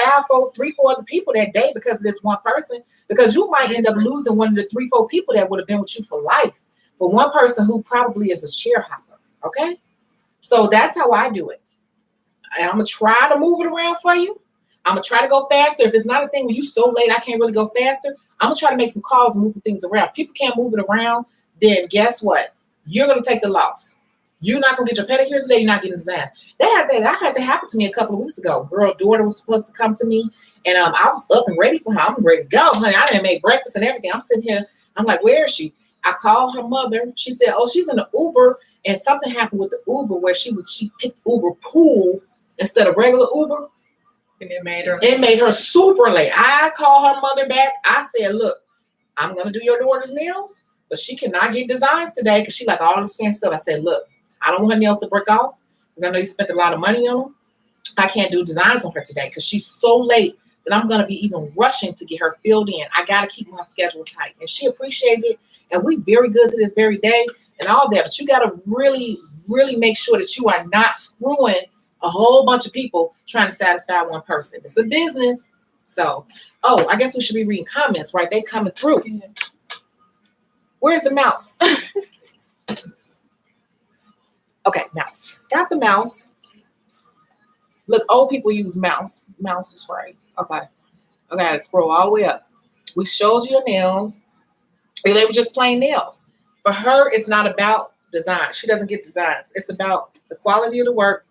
A: 3, 4 other people that day because of this one person, because you might end up losing one of the 3, 4 people that would have been with you for life for one person who probably is a share hopper. Okay. So that's how I do it. And I'm going to try to move it around for you. I'm going to try to go faster. If it's not a thing where you so late, I can't really go faster, I'm going to try to make some calls and move some things around. If people can't move it around, then guess what? You're going to take the loss. You're not going to get your pedicures today. You're not getting designs. That had to happen to me a couple of weeks ago. Girl, daughter was supposed to come to me, and I was up and ready for her. I'm ready to go, honey. I didn't make breakfast and everything. I'm sitting here. I'm like, where is she? I called her mother. She said, oh, she's in the Uber, and something happened with the Uber where she picked Uber Pool instead of regular Uber.
B: And it
A: made her super late. I called her mother back. I said, look, I'm going to do your daughter's nails, but she cannot get designs today because she like all this fancy stuff. I said, look, I don't want her nails to break off because I know you spent a lot of money on them. I can't do designs on her today because she's so late that I'm going to be even rushing to get her filled in. I got to keep my schedule tight. And she appreciated it. And we very good to this very day and all that. But you got to really, really make sure that you are not screwing a whole bunch of people trying to satisfy one person. It's a business. So, I guess we should be reading comments, right? They coming through. Where's the mouse? Okay, mouse. Got the mouse. Look, old people use mouse. Mouse is right. Okay. I got to scroll all the way up. We showed you the nails. They were just plain nails. For her, it's not about design. She doesn't get designs. It's about the quality of the work.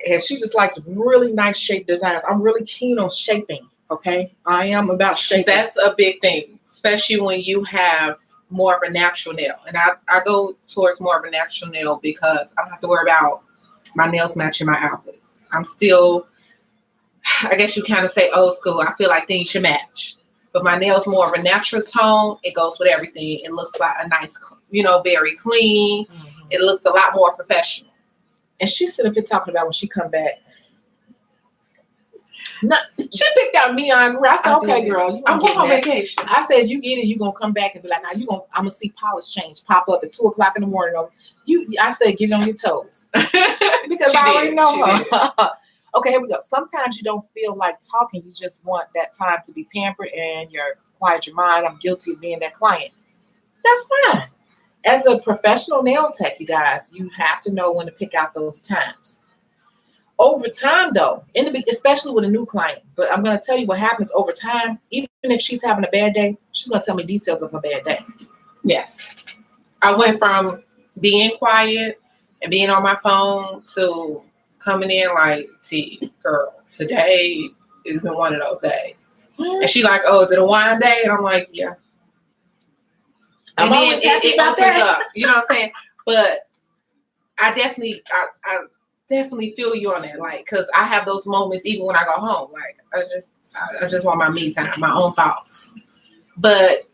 A: And she just likes really nice shaped designs. I'm really keen on shaping. Okay. I am about shaping.
B: That's a big thing, especially when you have more of a natural nail. And I go towards more of a natural nail because I don't have to worry about my nails matching my outfits. I'm still, I guess you kind of say old school. I feel like things should match. But my nails more of a natural tone. It goes with everything. It looks like a nice, very clean. Mm-hmm. It looks a lot more professional.
A: And she's sitting up here talking about when she come back. No, she picked out neon green. I said, okay, girl,
B: I'm going on vacation.
A: I said, you get it, you're gonna come back and be like, I'm gonna see polish change pop up at 2:00 in the morning. I said, get on your toes. Because I already know her. Okay, here we go. Sometimes you don't feel like talking, you just want that time to be pampered and you're quiet your mind. I'm guilty of being that client. That's fine. As a professional nail tech, you guys, you have to know when to pick out those times. Over time, though, especially with a new client, but I'm going to tell you what happens over time. Even if she's having a bad day, she's going to tell me details of her bad day.
B: Yes. I went from being quiet and being on my phone to coming in like, T, girl, today has been one of those days. And she like, oh, is it a wine day? And I'm like, yeah. And then it opens up. You know what I'm saying? But I definitely feel you on that, like, because I have those moments even when I go home. Like, I just want my me time, my own thoughts. But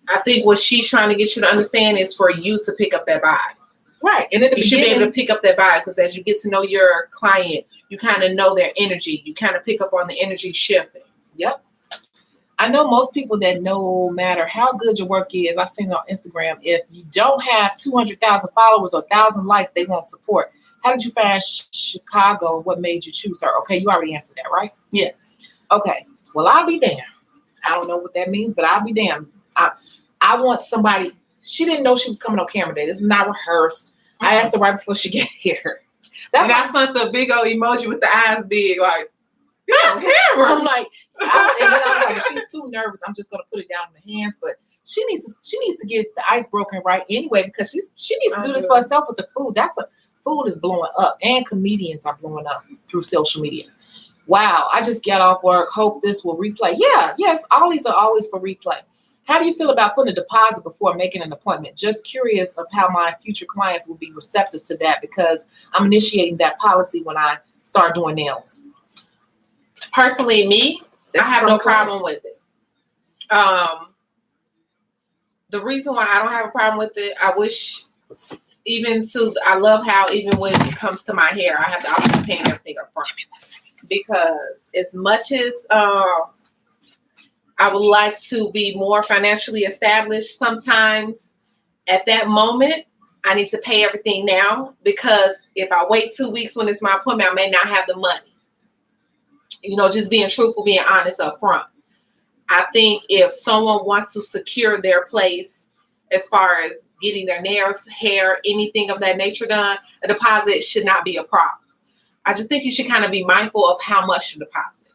B: I think what she's trying to get you to understand is for you to pick up that vibe.
A: Right. And
B: you should be able to pick up that vibe, because as you get to know your client, you kind of know their energy. You kind of pick up on the energy shifting.
A: Yep. I know most people that no matter how good your work is, I've seen it on Instagram, if you don't have 200,000 followers or 1,000 likes, they won't support. How did you find Chicago? What made you choose her? Okay, you already answered that, right?
B: Yes.
A: Okay. Well, I'll be damned. I don't know what that means, but I'll be damned. I want somebody. She didn't know she was coming on camera today. This is not rehearsed. Mm-hmm. I asked her right before she get here.
B: I sent the big old emoji with the eyes big, like, yeah, on camera.
A: I'm like, and then I was like, if she's too nervous, I'm just gonna put it down in the hands. But she needs to get the ice broken right anyway, because she needs to do this for herself with the food. Food is blowing up, and comedians are blowing up through social media. Wow, I just got off work. Hope this will replay. Yeah, yes, all these are always for replay. How do you feel about putting a deposit before making an appointment? Just curious of how my future clients will be receptive to that, because I'm initiating that policy when I start doing nails.
B: Personally, I have no problem with it. The reason why I don't have a problem with it, I love how even when it comes to my hair, I have the option of paying everything up front. Because as much as I would like to be more financially established, sometimes at that moment, I need to pay everything now, because if I wait 2 weeks when it's my appointment, I may not have the money. You know, just being truthful, being honest up front. I think if someone wants to secure their place as far as getting their nails, hair, anything of that nature done, a deposit should not be a problem. I just think you should kind of be mindful of how much to deposit.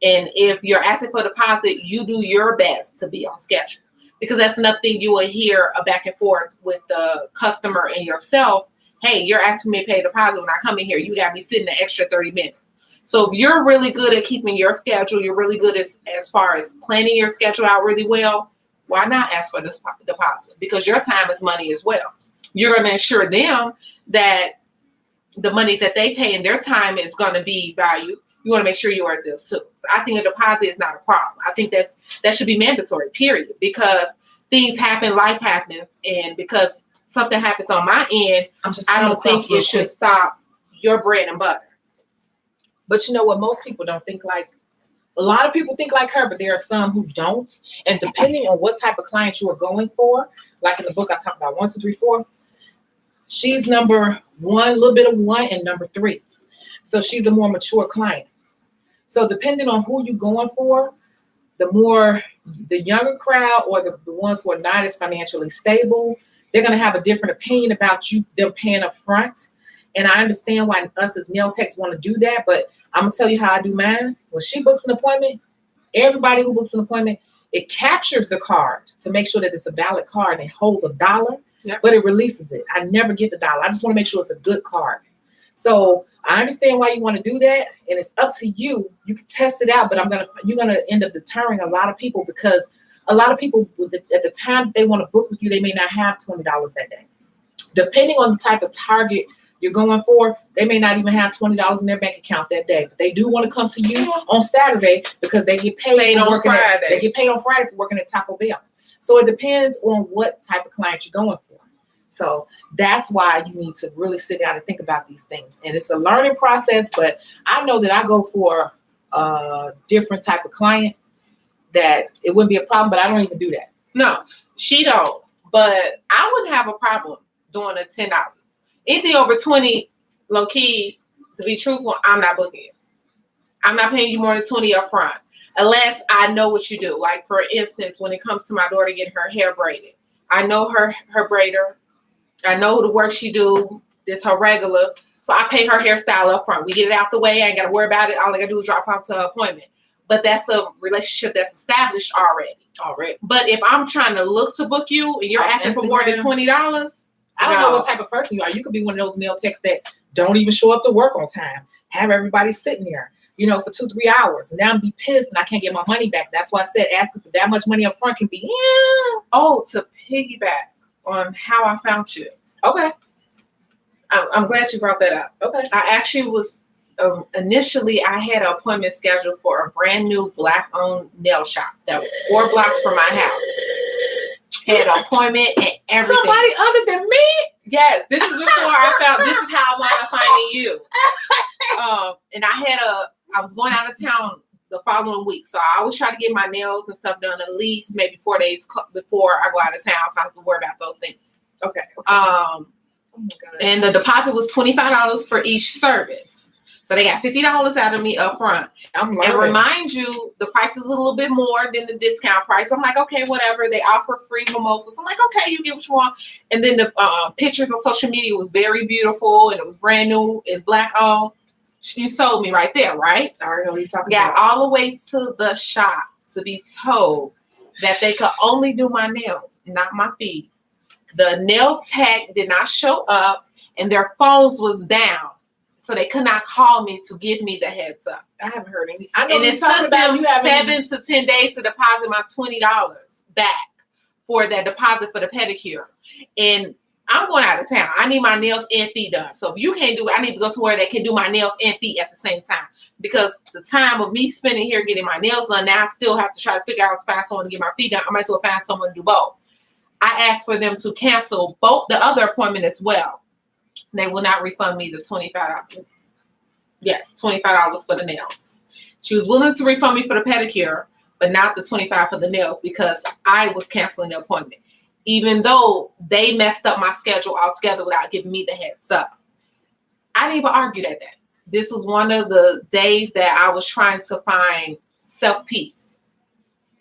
B: And if you're asking for a deposit, you do your best to be on schedule, because that's nothing you will hear a back and forth with the customer and yourself. Hey, you're asking me to pay a deposit. When I come in here, you got me sitting an extra 30 minutes. So if you're really good at keeping your schedule, you're really good as far as planning your schedule out really well, why not ask for this deposit? Because your time is money as well. You're going to ensure them that the money that they pay and their time is going to be valued. You want to make sure yours is too. So I think a deposit is not a problem. I think that should be mandatory, period, because things happen, life happens, and because something happens on my end, I don't think it should stop your bread and butter.
A: But you know what? Most people don't think like, a lot of people think like her, but there are some who don't. And depending on what type of client you are going for, like in the book I talk about 1, 2, 3, 4, she's number 1, a little bit of 1, and number 3. So she's a more mature client. So depending on who you're going for, the younger crowd or the ones who are not as financially stable, they're going to have a different opinion about them paying up front. And I understand why us as nail techs want to do that, but I'm going to tell you how I do mine. When she books an appointment, everybody who books an appointment, it captures the card to make sure that it's a valid card and it holds $1, but it releases it. I never get the $1. I just want to make sure it's a good card. So I understand why you want to do that, and it's up to you. You can test it out, but you're gonna end up deterring a lot of people, because a lot of people at the time they want to book with you, they may not have $20 that day. Depending on the type of target you're going for, they may not even have $20 in their bank account that day, but they do want to come to you on Saturday because they get paid on Friday. They get paid on Friday for working at Taco Bell. So it depends on what type of client you're going for. So that's why you need to really sit down and think about these things. And it's a learning process, but I know that I go for a different type of client, that it wouldn't be a problem. But I don't even do that.
B: No, she don't. But I wouldn't have a problem doing a $10. Anything over 20, low key, to be truthful, I'm not booking it. I'm not paying you more than 20 up front. Unless I know what you do. Like, for instance, when it comes to my daughter getting her hair braided, I know her braider. I know the work she do. This her regular. So I pay her hairstyle up front. We get it out the way. I ain't got to worry about it. All I got to do is drop off to her appointment. But that's a relationship that's established already. But if I'm trying to look to book you and you're asking for more than $20,
A: I don't know what type of person you are. You could be one of those nail techs that don't even show up to work on time. Have everybody sitting there, for 2-3 hours. And now I'm be pissed and I can't get my money back. That's why I said asking for that much money up front can be,
B: to piggyback on how I found you.
A: Okay.
B: I'm glad you brought that up.
A: Okay.
B: I actually was, initially I had an appointment scheduled for a brand new Black owned nail shop that was 4 blocks from my house. Had an appointment and everything.
A: Somebody other than me?
B: Yes, this is before I found. This is how I wound up finding you. And I was going out of town the following week, so I always try to get my nails and stuff done at least maybe 4 days before I go out of town, so I don't have to worry about those things.
A: Okay.
B: Oh my God. And the deposit was $25 for each service. So they got $50 out of me up front. And remind you, the price is a little bit more than the discount price. So I'm like, okay, whatever. They offer free mimosas. I'm like, okay, you get what you want. And then the pictures on social media was very beautiful and it was brand new. It's Black owned. You sold me right there, right?
A: I already know what you're talking about.
B: Got all the way to the shop to be told that they could only do my nails, not my feet. The nail tech did not show up and their phones was down. So they could not call me to give me the heads up.
A: I haven't heard any. I know
B: and it took them 7 to 10 days to deposit my $20 back for that deposit for the pedicure. And I'm going out of town. I need my nails and feet done. So if you can't do it, I need to go somewhere that can do my nails and feet at the same time. Because the time of me spending here getting my nails done, now I still have to try to figure out how to find someone to get my feet done. I might as well find someone to do both. I asked for them to cancel both the other appointment as well. They will not refund me the $25. Yes, $25 for the nails. She was willing to refund me for the pedicure, but not the $25 for the nails because I was canceling the appointment, even though they messed up my schedule altogether without giving me the heads up. I didn't even argue that day. This was one of the days that I was trying to find self-peace.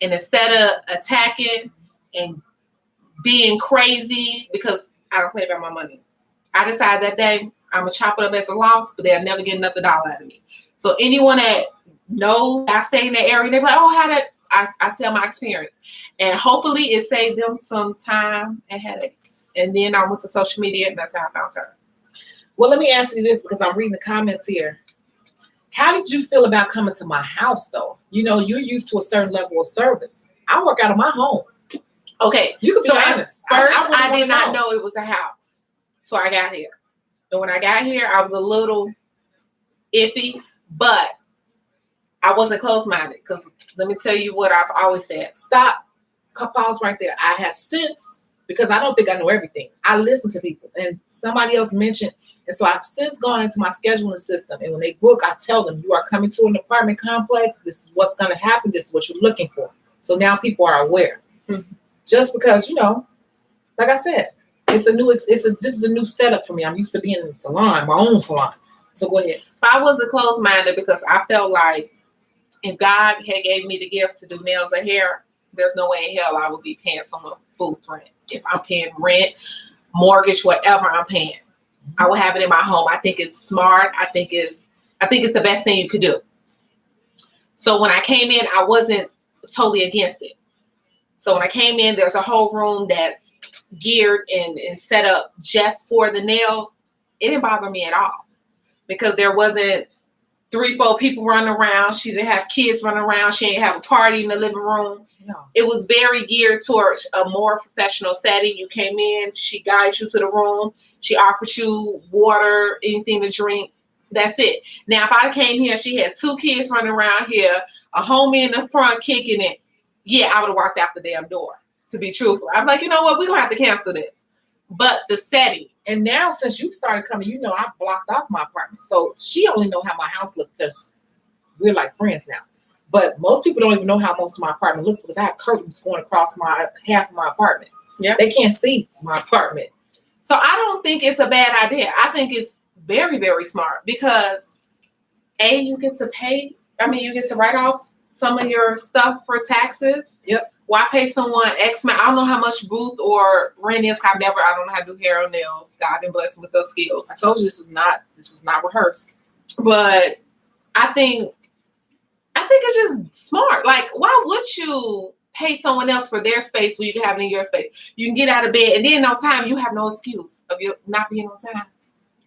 B: And instead of attacking and being crazy, because I don't play about my money, I decided that day I'm going to chop it up as a loss, but they'll never get another dollar out of me. So anyone that knows I stay in that area, they're like, oh, how did I tell my experience. And hopefully it saved them some time and headaches. And then I went to social media and that's how I found her.
A: Well, let me ask you this because I'm reading the comments here. How did you feel about coming to my house, though? You're used to a certain level of service. I work out of my home.
B: Okay.
A: You can be honest.
B: First, I did not know it was a house. So I got here. And when I got here, I was a little iffy, but I wasn't closed-minded because let me tell you what I've always said.
A: Stop. Pause right there. I have since, because I don't think I know everything. I listen to people and somebody else mentioned, and so I've since gone into my scheduling system. And when they book, I tell them, you are coming to an apartment complex. This is what's going to happen. This is what you're looking for. So now people are aware. Mm-hmm. Just because, like I said, this is a new setup for me. I'm used to being in the salon, my own salon. So go ahead.
B: I wasn't closed-minded because I felt like if God had gave me the gift to do nails or hair, there's no way in hell I would be paying someone food rent. If I'm paying rent, mortgage, whatever I'm paying, I will have it in my home. I think it's smart. I think it's the best thing you could do. So when I came in, I wasn't totally against it. So when I came in, there's a whole room that's geared and set up just for the nails. It didn't bother me at all because there wasn't 3-4 people running around. She didn't have kids running around. She didn't have a party in the living room. No. It was very geared towards a more professional setting. You came in, she guides you to the room. She offers you water, anything to drink. That's it. Now, if I came here, she had 2 kids running around here, a homie in the front kicking it. Yeah, I would have walked out the damn door, to be truthful. I'm like, you know what? We're going to have to cancel this. But the setting.
A: And now, since you started coming, I blocked off my apartment. So she only know how my house looked because we're like friends now. But most people don't even know how most of my apartment looks because I have curtains going across my half of my apartment.
B: Yeah.
A: They can't see my apartment.
B: So I don't think it's a bad idea. I think it's very, very smart because you get to pay. I mean, you get to write off some of your stuff for taxes.
A: Yep.
B: Why pay someone X amount? I don't know how much booth or rent is. I don't know how to do hair or nails. God and bless me with those skills.
A: I told you this is not rehearsed.
B: But I think it's just smart. Like, why would you pay someone else for their space when you can have it in your space? You can get out of bed and then on time you have no excuse of you not being on time.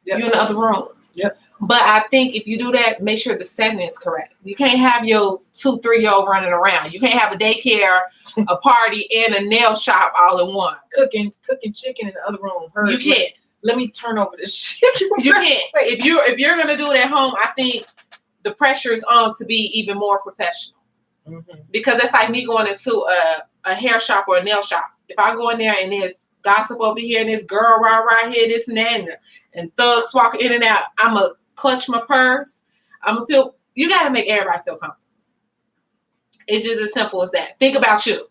B: Yep. You're in the other room.
A: Yep.
B: But I think if you do that, make sure the setting is correct. You can't have your 2-3-year-old running around. You can't have a daycare, a party, and a nail shop all in one.
A: Cooking chicken in the other room.
B: You can't.
A: Let me turn over this chicken.
B: You can't. If you're gonna do it at home, I think the pressure is on to be even more professional. Mm-hmm. Because it's like me going into a hair shop or a nail shop. If I go in there and there's gossip over here and this girl right here, this and that, and thugs walking in and out, I'm going to clutch my purse. I'm going to feel, you got to make everybody feel comfortable. It's just as simple as that. Think about you.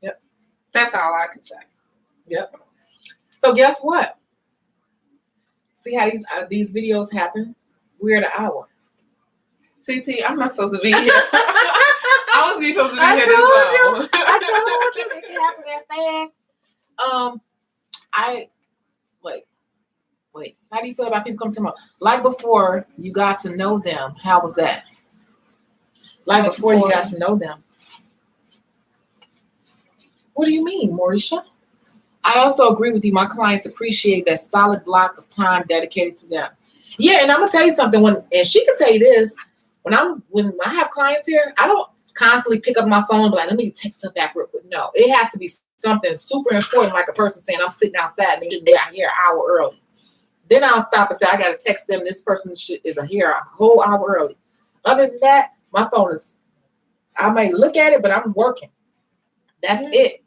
A: Yep.
B: That's all I can say.
A: Yep. So guess what? See how these videos happen? We're at an hour.
B: CT, I'm not supposed to be here. I was supposed to be here this long.
A: I told you it can happen that fast. Wait. How do you feel about people coming tomorrow? Like before you got to know them, how was that? Like before you got to know them. What do you mean, Mauricia? I also agree with you. My clients appreciate that solid block of time dedicated to them. Yeah, and I'm gonna tell you something. And she can tell you this. When I have clients here, I don't constantly pick up my phone and be like, let me text her back real quick. No, it has to be something super important, like a person saying, I'm sitting outside and they're here an hour early. Then I'll stop and say, I got to text them. This person is here a whole hour early. Other than that, my phone I may look at it, but I'm working. That's it.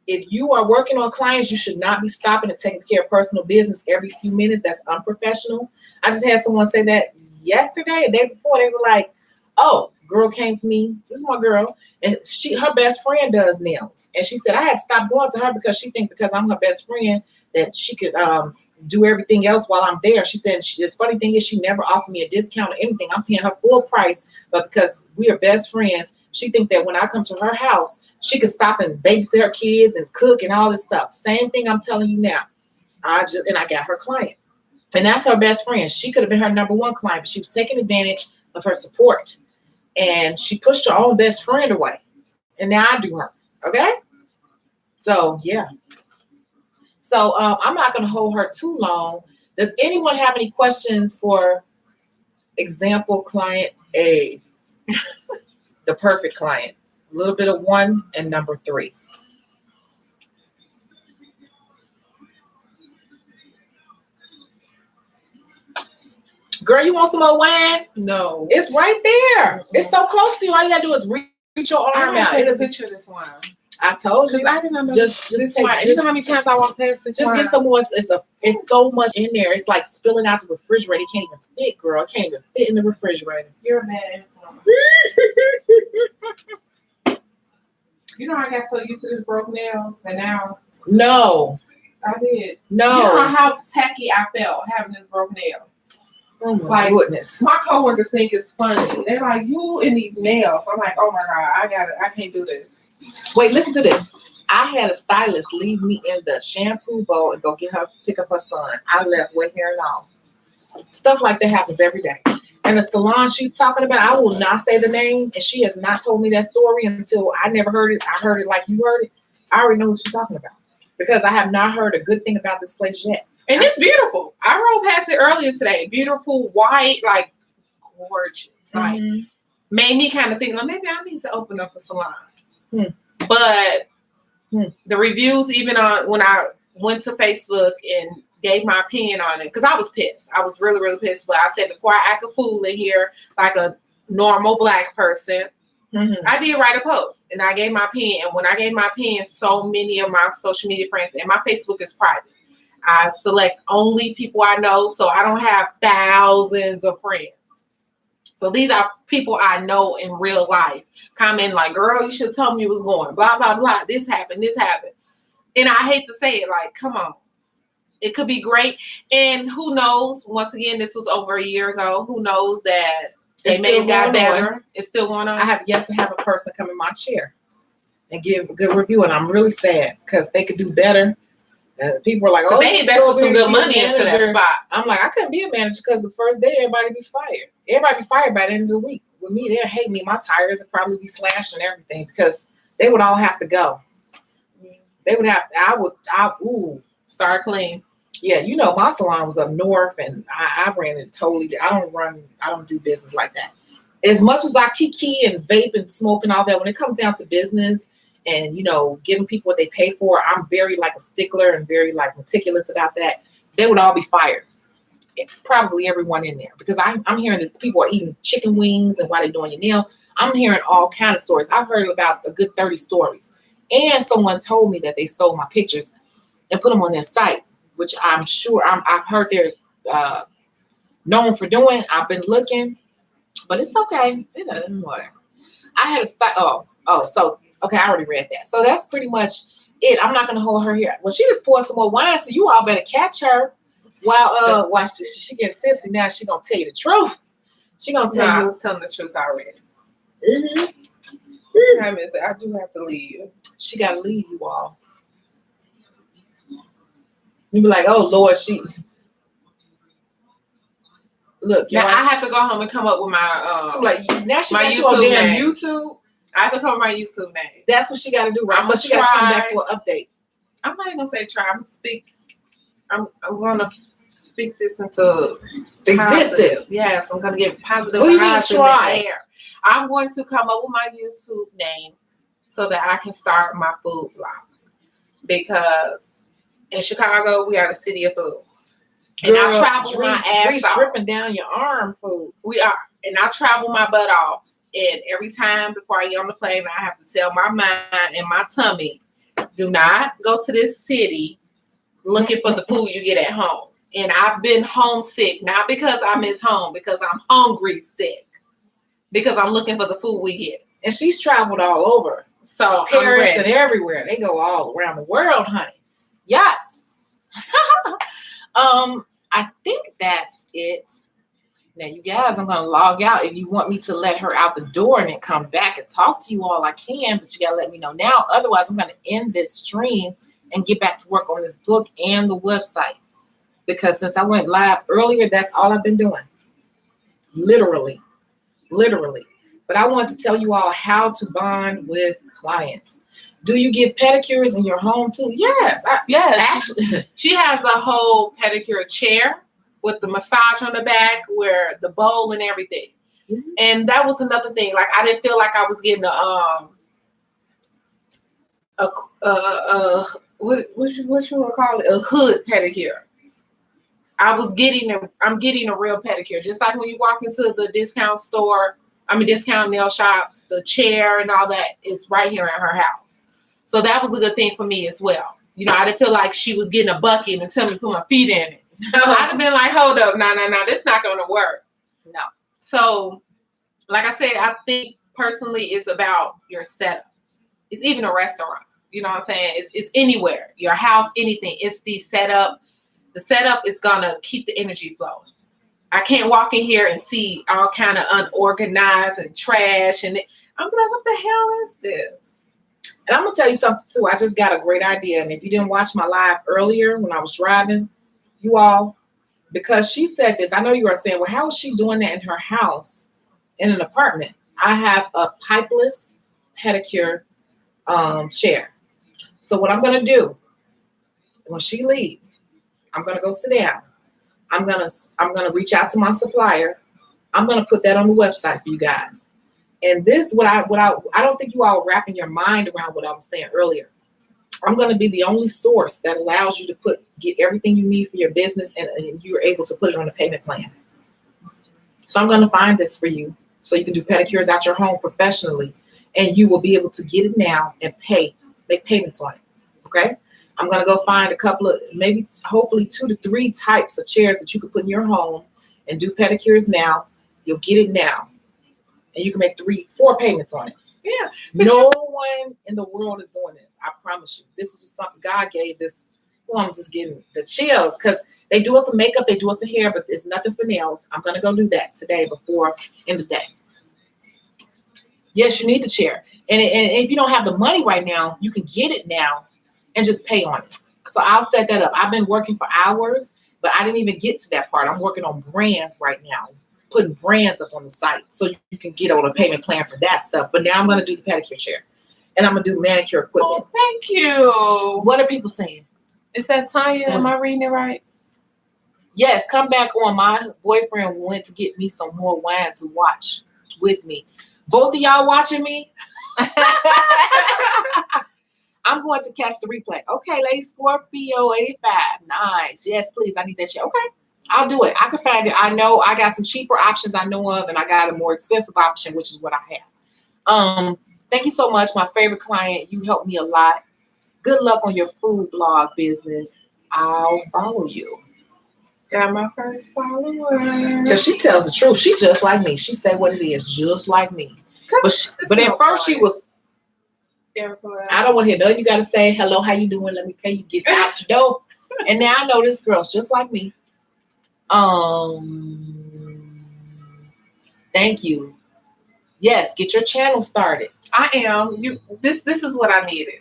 A: If you are working on clients, you should not be stopping and taking care of personal business every few minutes. That's unprofessional. I just had someone say that yesterday, the day before. They were like, oh, girl came to me. This is my girl. And her best friend does nails. And she said, I had to stop going to her because she thinks because I'm her best friend that she could do everything else while I'm there. She said, the funny thing is she never offered me a discount or anything. I'm paying her full price. But because we are best friends, she thinks that when I come to her house, she could stop and babysit her kids and cook and all this stuff. Same thing I'm telling you now. I got her client. And that's her best friend. She could have been her number one client, but she was taking advantage of her support. And she pushed her own best friend away. And now I do her. Okay? So, yeah. So, I'm not going to hold her too long. Does anyone have any questions for example client A? The perfect client. A little bit of 1 and number 3. Girl, you want some more wine?
B: No.
A: It's right there. Mm-hmm. It's so close to you. All you gotta do is reach your arm out.
B: Take a picture of this wine.
A: I told you.
B: I didn't know
A: just
B: this
A: take,
B: wine. You know how many times I walk past this wine?
A: Just get some more. It's so much in there. It's like spilling out the refrigerator. It can't even fit, girl. It can't even fit in the refrigerator.
B: You're a bad influence. You know I got so used to this broke nail and now.
A: No.
B: I did.
A: No.
B: You know how tacky I felt having this broke nail.
A: Oh my goodness.
B: My coworkers think it's funny. They're like, you and these nails. I'm like, oh my God, I can't do this.
A: Wait, listen to this. I had a stylist leave me in the shampoo bowl and go pick up her son. I left wet hair and all. Stuff like that happens every day. And the salon she's talking about, I will not say the name, and she has not told me that story until I never heard it. I heard it like you heard it. I already know what she's talking about because I have not heard a good thing about this place yet.
B: And it's beautiful. I rode past it earlier today. Beautiful, white, like gorgeous. Like made me kind of think, well, maybe I need to open up a salon. But the reviews, even on when I went to Facebook and gave my opinion on it, because I was pissed. I was really, really pissed. But I said before I act a fool in here like a normal Black person, I did write a post and I gave my opinion. And when I gave my opinion, so many of my social media friends, and my Facebook is private. I select only people I know, so I don't have thousands of friends. So these are people I know in real life. Comment like, girl, you should tell me you was going. Blah, blah, blah. This happened. This happened. And I hate to say it, like, come on. It could be great. And who knows? Once again, this was over a year ago. Who knows that they may have got better. It's still going on.
A: I have yet to have a person come in my chair and give a good review. And I'm really sad because they could do better. People are like, oh,
B: they invested some good money into that spot.
A: I'm like, I couldn't be a manager because the first day everybody be fired. Everybody be fired by the end of the week. With me, they'll hate me. My tires would probably be slashed and everything because they would all have to go. They would have.
B: Start clean.
A: Yeah, you know, my salon was up north, and I ran it totally. I don't do business like that. As much as I kiki and vape and smoke and all that, when it comes down to business and, you know, giving people what they pay for, I'm very like a stickler and very like meticulous about that. They would all be fired. Probably everyone in there, because I'm hearing that people are eating chicken wings and while they're doing your nail. I'm hearing all kinds of stories. I've heard about a good 30 stories. And someone told me that they stole my pictures and put them on their site, which I'm sure I've heard they're known for doing. I've been looking, but it's okay. It doesn't matter. I had a okay, I already read that. So that's pretty much it. I'm not gonna hold her here. Well, she just poured some more wine, so you all better catch her while she getting tipsy. Now she gonna tell you the truth. She gonna tell you.
B: I was telling the truth already. Time is it? I do have to leave you.
A: She gotta leave you all. You be like, oh Lord, she. Look,
B: now I have to go home and come up with my
A: now she
B: my
A: got
B: YouTube
A: you on damn
B: name.
A: YouTube.
B: I have to come up with my YouTube name.
A: That's what she got to do, right? So she got to come back for an update.
B: I'm not even gonna say try. I'm gonna speak this into existence. Yes, I'm gonna give positive vibes in the air. I'm going to come up with my YouTube name so that I can start my food blog, because in Chicago we are the city of food. And I travel my ass off.
A: Dripping down your arm, food.
B: We are, and I travel my butt off. And every time before I get on the plane, I have to tell my mind and my tummy, do not go to this city looking for the food you get at home. And I've been homesick, not because I miss home, because I'm hungry sick, because I'm looking for the food we get.
A: And she's traveled all over.
B: So
A: Paris and everywhere. They go all around the world, honey. Yes. I think that's it. Now, you guys, I'm going to log out. If you want me to let her out the door and then come back and talk to you all, I can, but you got to let me know now. Otherwise, I'm going to end this stream and get back to work on this book and the website. Because since I went live earlier, that's all I've been doing. Literally. But I want to tell you all how to bond with clients. Do you give pedicures in your home too? Yes.
B: Yes. Actually, she has a whole pedicure chair with the massage on the back, where the bowl and everything. Mm-hmm. And that was another thing. Like, I didn't feel like I was getting what you would call it? A hood pedicure. I'm getting a real pedicure. Just like when you walk into the discount nail shops, the chair and all that is right here at her house. So that was a good thing for me as well. You know, I didn't feel like she was getting a bucket and telling me to put my feet in it. I'd have been like, hold up, no, this not going to work. No. So, like I said, I think personally it's about your setup. It's even a restaurant. You know what I'm saying? It's anywhere. Your house, anything. It's the setup. The setup is going to keep the energy flowing. I can't walk in here and see all kind of unorganized and trash. And I'm like, what the hell is this?
A: And I'm going to tell you something, too. I just got a great idea. And if you didn't watch my live earlier when I was driving, you all, because she said this, I know you are saying, well, how is she doing that in her house, in an apartment? I have a pipeless pedicure chair. So what I'm going to do, when she leaves, I'm going to go sit down. I'm going to reach out to my supplier. I'm going to put that on the website for you guys. And this, I don't think you all are wrapping your mind around what I was saying earlier. I'm going to be the only source that allows you to get everything you need for your business, and you're able to put it on a payment plan. So I'm going to find this for you so you can do pedicures at your home professionally, and you will be able to get it now and make payments on it. Okay. I'm going to go find a couple of, maybe hopefully 2 to 3 types of chairs that you could put in your home and do pedicures now. You'll get it now. and you can make 3-4 payments on it.
B: Yeah.
A: No one in the world is doing this. I promise you. This is just something God gave this. Well, I'm just getting the chills because they do it for makeup, they do it for hair, but there's nothing for nails. I'm gonna go do that today before end of day. Yes, you need the chair, and if you don't have the money right now, you can get it now and just pay on it. So I'll set that up. I've been working for hours, but I didn't even get to that part. I'm working on brands right now, putting brands up on the site so you can get on a payment plan for that stuff. But now I'm going to do the pedicure chair, and I'm going to do manicure equipment.
B: Oh, thank you.
A: What are people saying?
B: Is that Tanya? Am I reading it right?
A: Yes, come back on. My boyfriend went to get me some more wine to watch with me. Both of y'all watching me? I'm going to catch the replay. Okay, Lady Scorpio 85. Nice. Yes, please. I need that shit. Okay, I'll do it. I can find it. I know I got some cheaper options I know of, and I got a more expensive option, which is what I have. Thank you so much. My favorite client. You helped me a lot. Good luck on your food blog business. I'll follow you.
B: Got my first follower.
A: Because she tells the truth. She just like me. She say what it is, just like me. But at first she was, I don't want to hear nothing you got to say. Hello, how you doing? Let me pay you. Get out your door. And now I know this girl's just like me. Thank you. Yes, get your channel started.
B: I am. This is what I needed.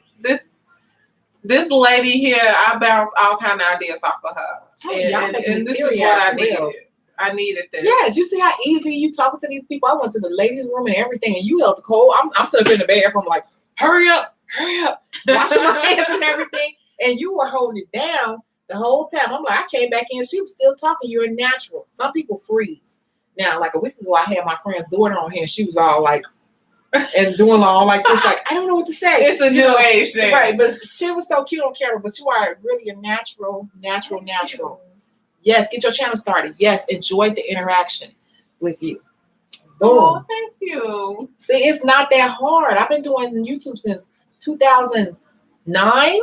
B: This lady here, I bounce all kind of ideas off of her. And this is what I needed. I needed this.
A: Yes, you see how easy you talking to these people. I went to the ladies' room and everything, and you held the cold. I'm sitting up in the bathroom like, hurry up, washing my hands and everything. And you were holding it down the whole time. I'm like, I came back in, she was still talking. You're natural. Some people freeze. Now, like a week ago, I had my friend's daughter on here, and she was all like, and doing all like this, like, I don't know what to say.
B: It's a new age thing.
A: Right, but she was so cute on camera, but you are really a natural. Yes, get your channel started. Yes, enjoy the interaction with you. Boom.
B: Oh, thank you.
A: See, it's not that hard. I've been doing YouTube since 2009,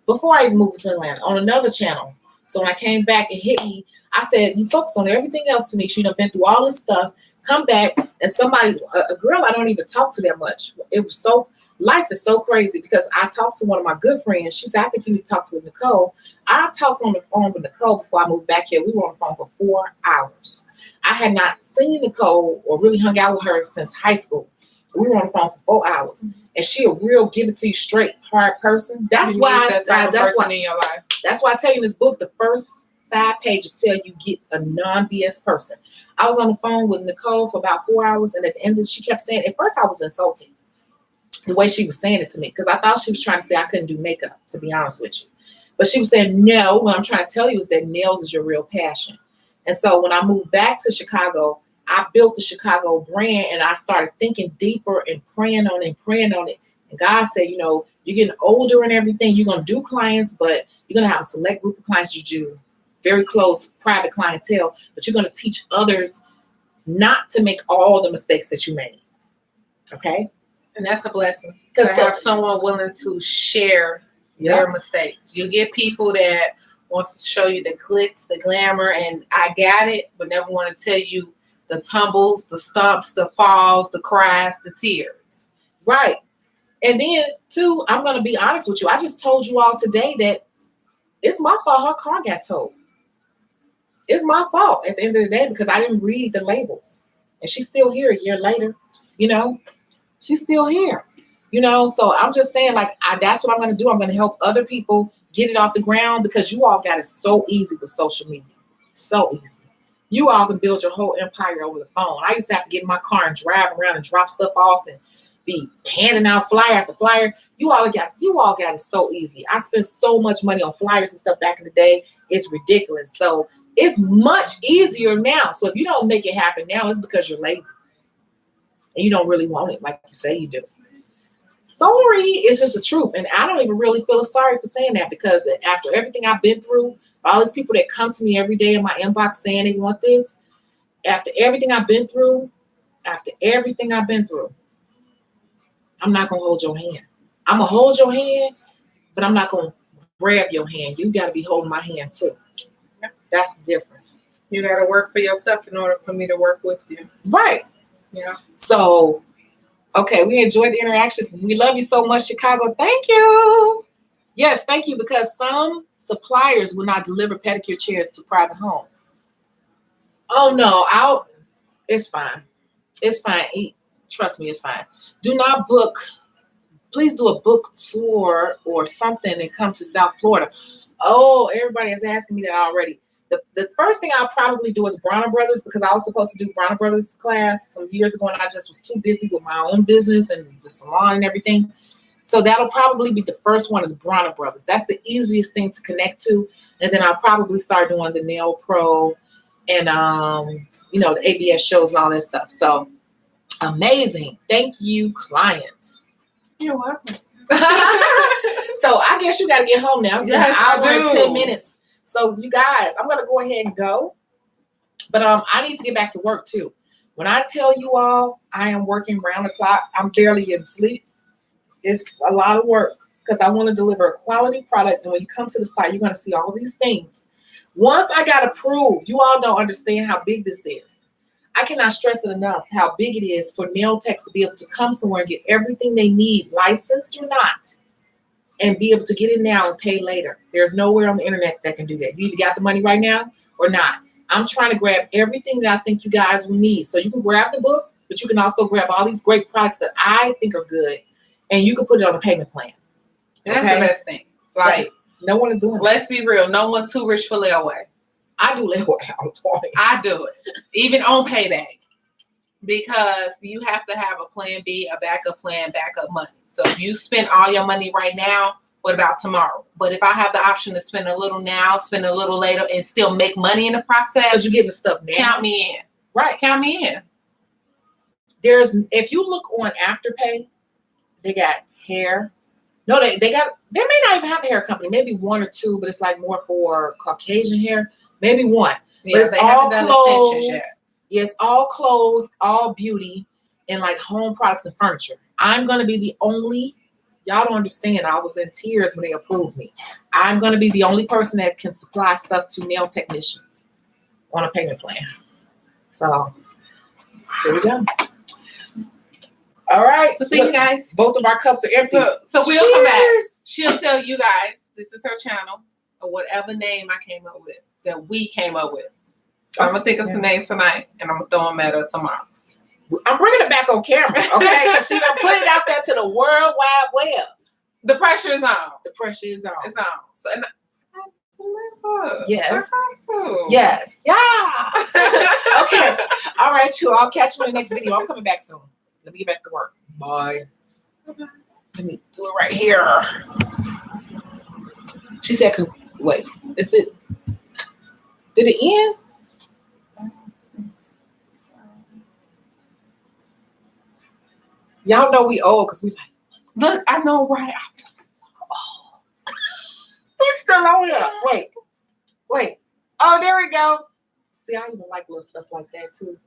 A: before I even moved to Atlanta, on another channel. So when I came back, it hit me. I said, you focus on everything else, Tanisha. You've been through all this stuff. Come back, and somebody, a girl I don't even talk to that much. It was so, life is so crazy because I talked to one of my good friends. She said, I think you need to talk to Nicole. I talked on the phone with Nicole before I moved back here. We were on the phone for 4 hours. I had not seen Nicole or really hung out with her since high school. We were on the phone for 4 hours, and she a real give it to you straight, hard person. That's why in your life. That's why I tell you in this book, the first 5 pages tell you get a non-BS person. I was on the phone with Nicole for about 4 hours, and at the end of it, she kept saying, at first I was insulted the way she was saying it to me, because I thought she was trying to say I couldn't do makeup, to be honest with you. But she was saying, no, what I'm trying to tell you is that nails is your real passion. And so when I moved back to Chicago, I built the Chicago brand, and I started thinking deeper and praying on it. And God said, you know, you're getting older and everything. You're going to do clients, but you're going to have a select group of clients you do, very close private clientele, but you're going to teach others not to make all the mistakes that you made. Okay?
B: And that's a blessing to have someone willing to share their mistakes. You get people that wants to show you the glitz, the glamour, and I got it, but never want to tell you the tumbles, the stumps, the falls, the cries, the tears.
A: Right. And then, too, I'm going to be honest with you. I just told you all today that it's my fault her car got towed. It's my fault at the end of the day because I didn't read the labels. And she's still here a year later. You know, she's still here. You know, so I'm just saying, like, that's what I'm going to do. I'm going to help other people get it off the ground because you all got it so easy with social media. So easy. You all can build your whole empire over the phone. I used to have to get in my car and drive around and drop stuff off and be handing out flyer after flyer. You all got it so easy. I spent so much money on flyers and stuff back in the day. It's ridiculous. So it's much easier now. So if you don't make it happen now, it's because you're lazy and you don't really want it like you say you do. Sorry, it's just the truth. And I don't even really feel sorry for saying that because after everything I've been through, all these people that come to me every day in my inbox saying they want this, after everything I've been through, I'm not going to hold your hand. I'm going to hold your hand, but I'm not going to grab your hand. You got to be holding my hand too. That's the difference.
B: You got to work for yourself in order for me to work with you.
A: Right.
B: Yeah.
A: So, okay, we enjoyed the interaction. We love you so much, Chicago. Thank you. Yes, thank you, because some suppliers will not deliver pedicure chairs to private homes. Oh no, it's fine. It's fine. Trust me, it's fine. Do not book, please do a book tour or something and come to South Florida. Oh, everybody is asking me that already. The first thing I'll probably do is Bronner Brothers, because I was supposed to do Bronner Brothers class some years ago and I just was too busy with my own business and the salon and everything. So that'll probably be the first one, is Bronner Brothers. That's the easiest thing to connect to. And then I'll probably start doing the Nail Pro and the ABS shows and all that stuff. So amazing. Thank you, clients.
B: You're welcome.
A: So I guess you got to get home now. It's been
B: Yes,
A: an
B: I
A: hour and
B: do.
A: 10 minutes. So you guys, I'm going to go ahead and go. But I need to get back to work too. When I tell you all I am working round the clock, I'm barely getting sleep. It's a lot of work because I want to deliver a quality product. And when you come to the site, you're going to see all these things. Once I got approved, you all don't understand how big this is. I cannot stress it enough how big it is for nail techs to be able to come somewhere and get everything they need, licensed or not, and be able to get it now and pay later. There's nowhere on the internet that can do that. You either got the money right now or not. I'm trying to grab everything that I think you guys will need. So you can grab the book, but you can also grab all these great products that I think are good, and you can put it on a payment plan.
B: That's the best thing. Like,
A: no one is doing it.
B: Let's be real. No one's too rich for layaway.
A: I do layaway all the time.
B: I do it, even on payday, because you have to have a plan B, a backup plan, backup money. So if you spend all your money right now, what about tomorrow? But if I have the option to spend a little now, spend a little later, and still make money in the process,
A: because you're getting the stuff now.
B: Count me in.
A: Right.
B: Count me in.
A: If you look on Afterpay, they got hair. No, they may not even have a hair company, maybe one or two, but it's like more for Caucasian hair. Maybe one.
B: Yeah,
A: but it's
B: they
A: all
B: haven't done
A: clothes.
B: extensions yet.
A: Yes, all clothes, all beauty, and like home products and furniture. I'm gonna be the only, y'all don't understand. I was in tears when they approved me. I'm gonna be the only person that can supply stuff to nail technicians on a payment plan. So here we go. All right.
B: So see you guys.
A: Both of our cups are empty.
B: So we'll come back. She'll tell you guys this is her channel or whatever name I came up with, that we came up with. So I'm gonna think of some names tonight, and I'm gonna throw them at her tomorrow.
A: I'm bringing it back on camera, okay? Because she gonna put it out there to the World Wide Web.
B: The pressure is on.
A: The pressure is on.
B: It's on. So and I have to live.
A: Yes.
B: I have to.
A: Yes. Yeah. Okay. All right, you. I'll catch you in the next video. I'm coming back soon. Let me get back to work. Bye.
B: Okay.
A: Let me do it right here. She said, wait, is it? Did it end? Y'all know we old because we like,
B: Look, I know, right? I feel so old.
A: It's still on here. Wait. Oh, there we go. See, I even like little stuff like that too.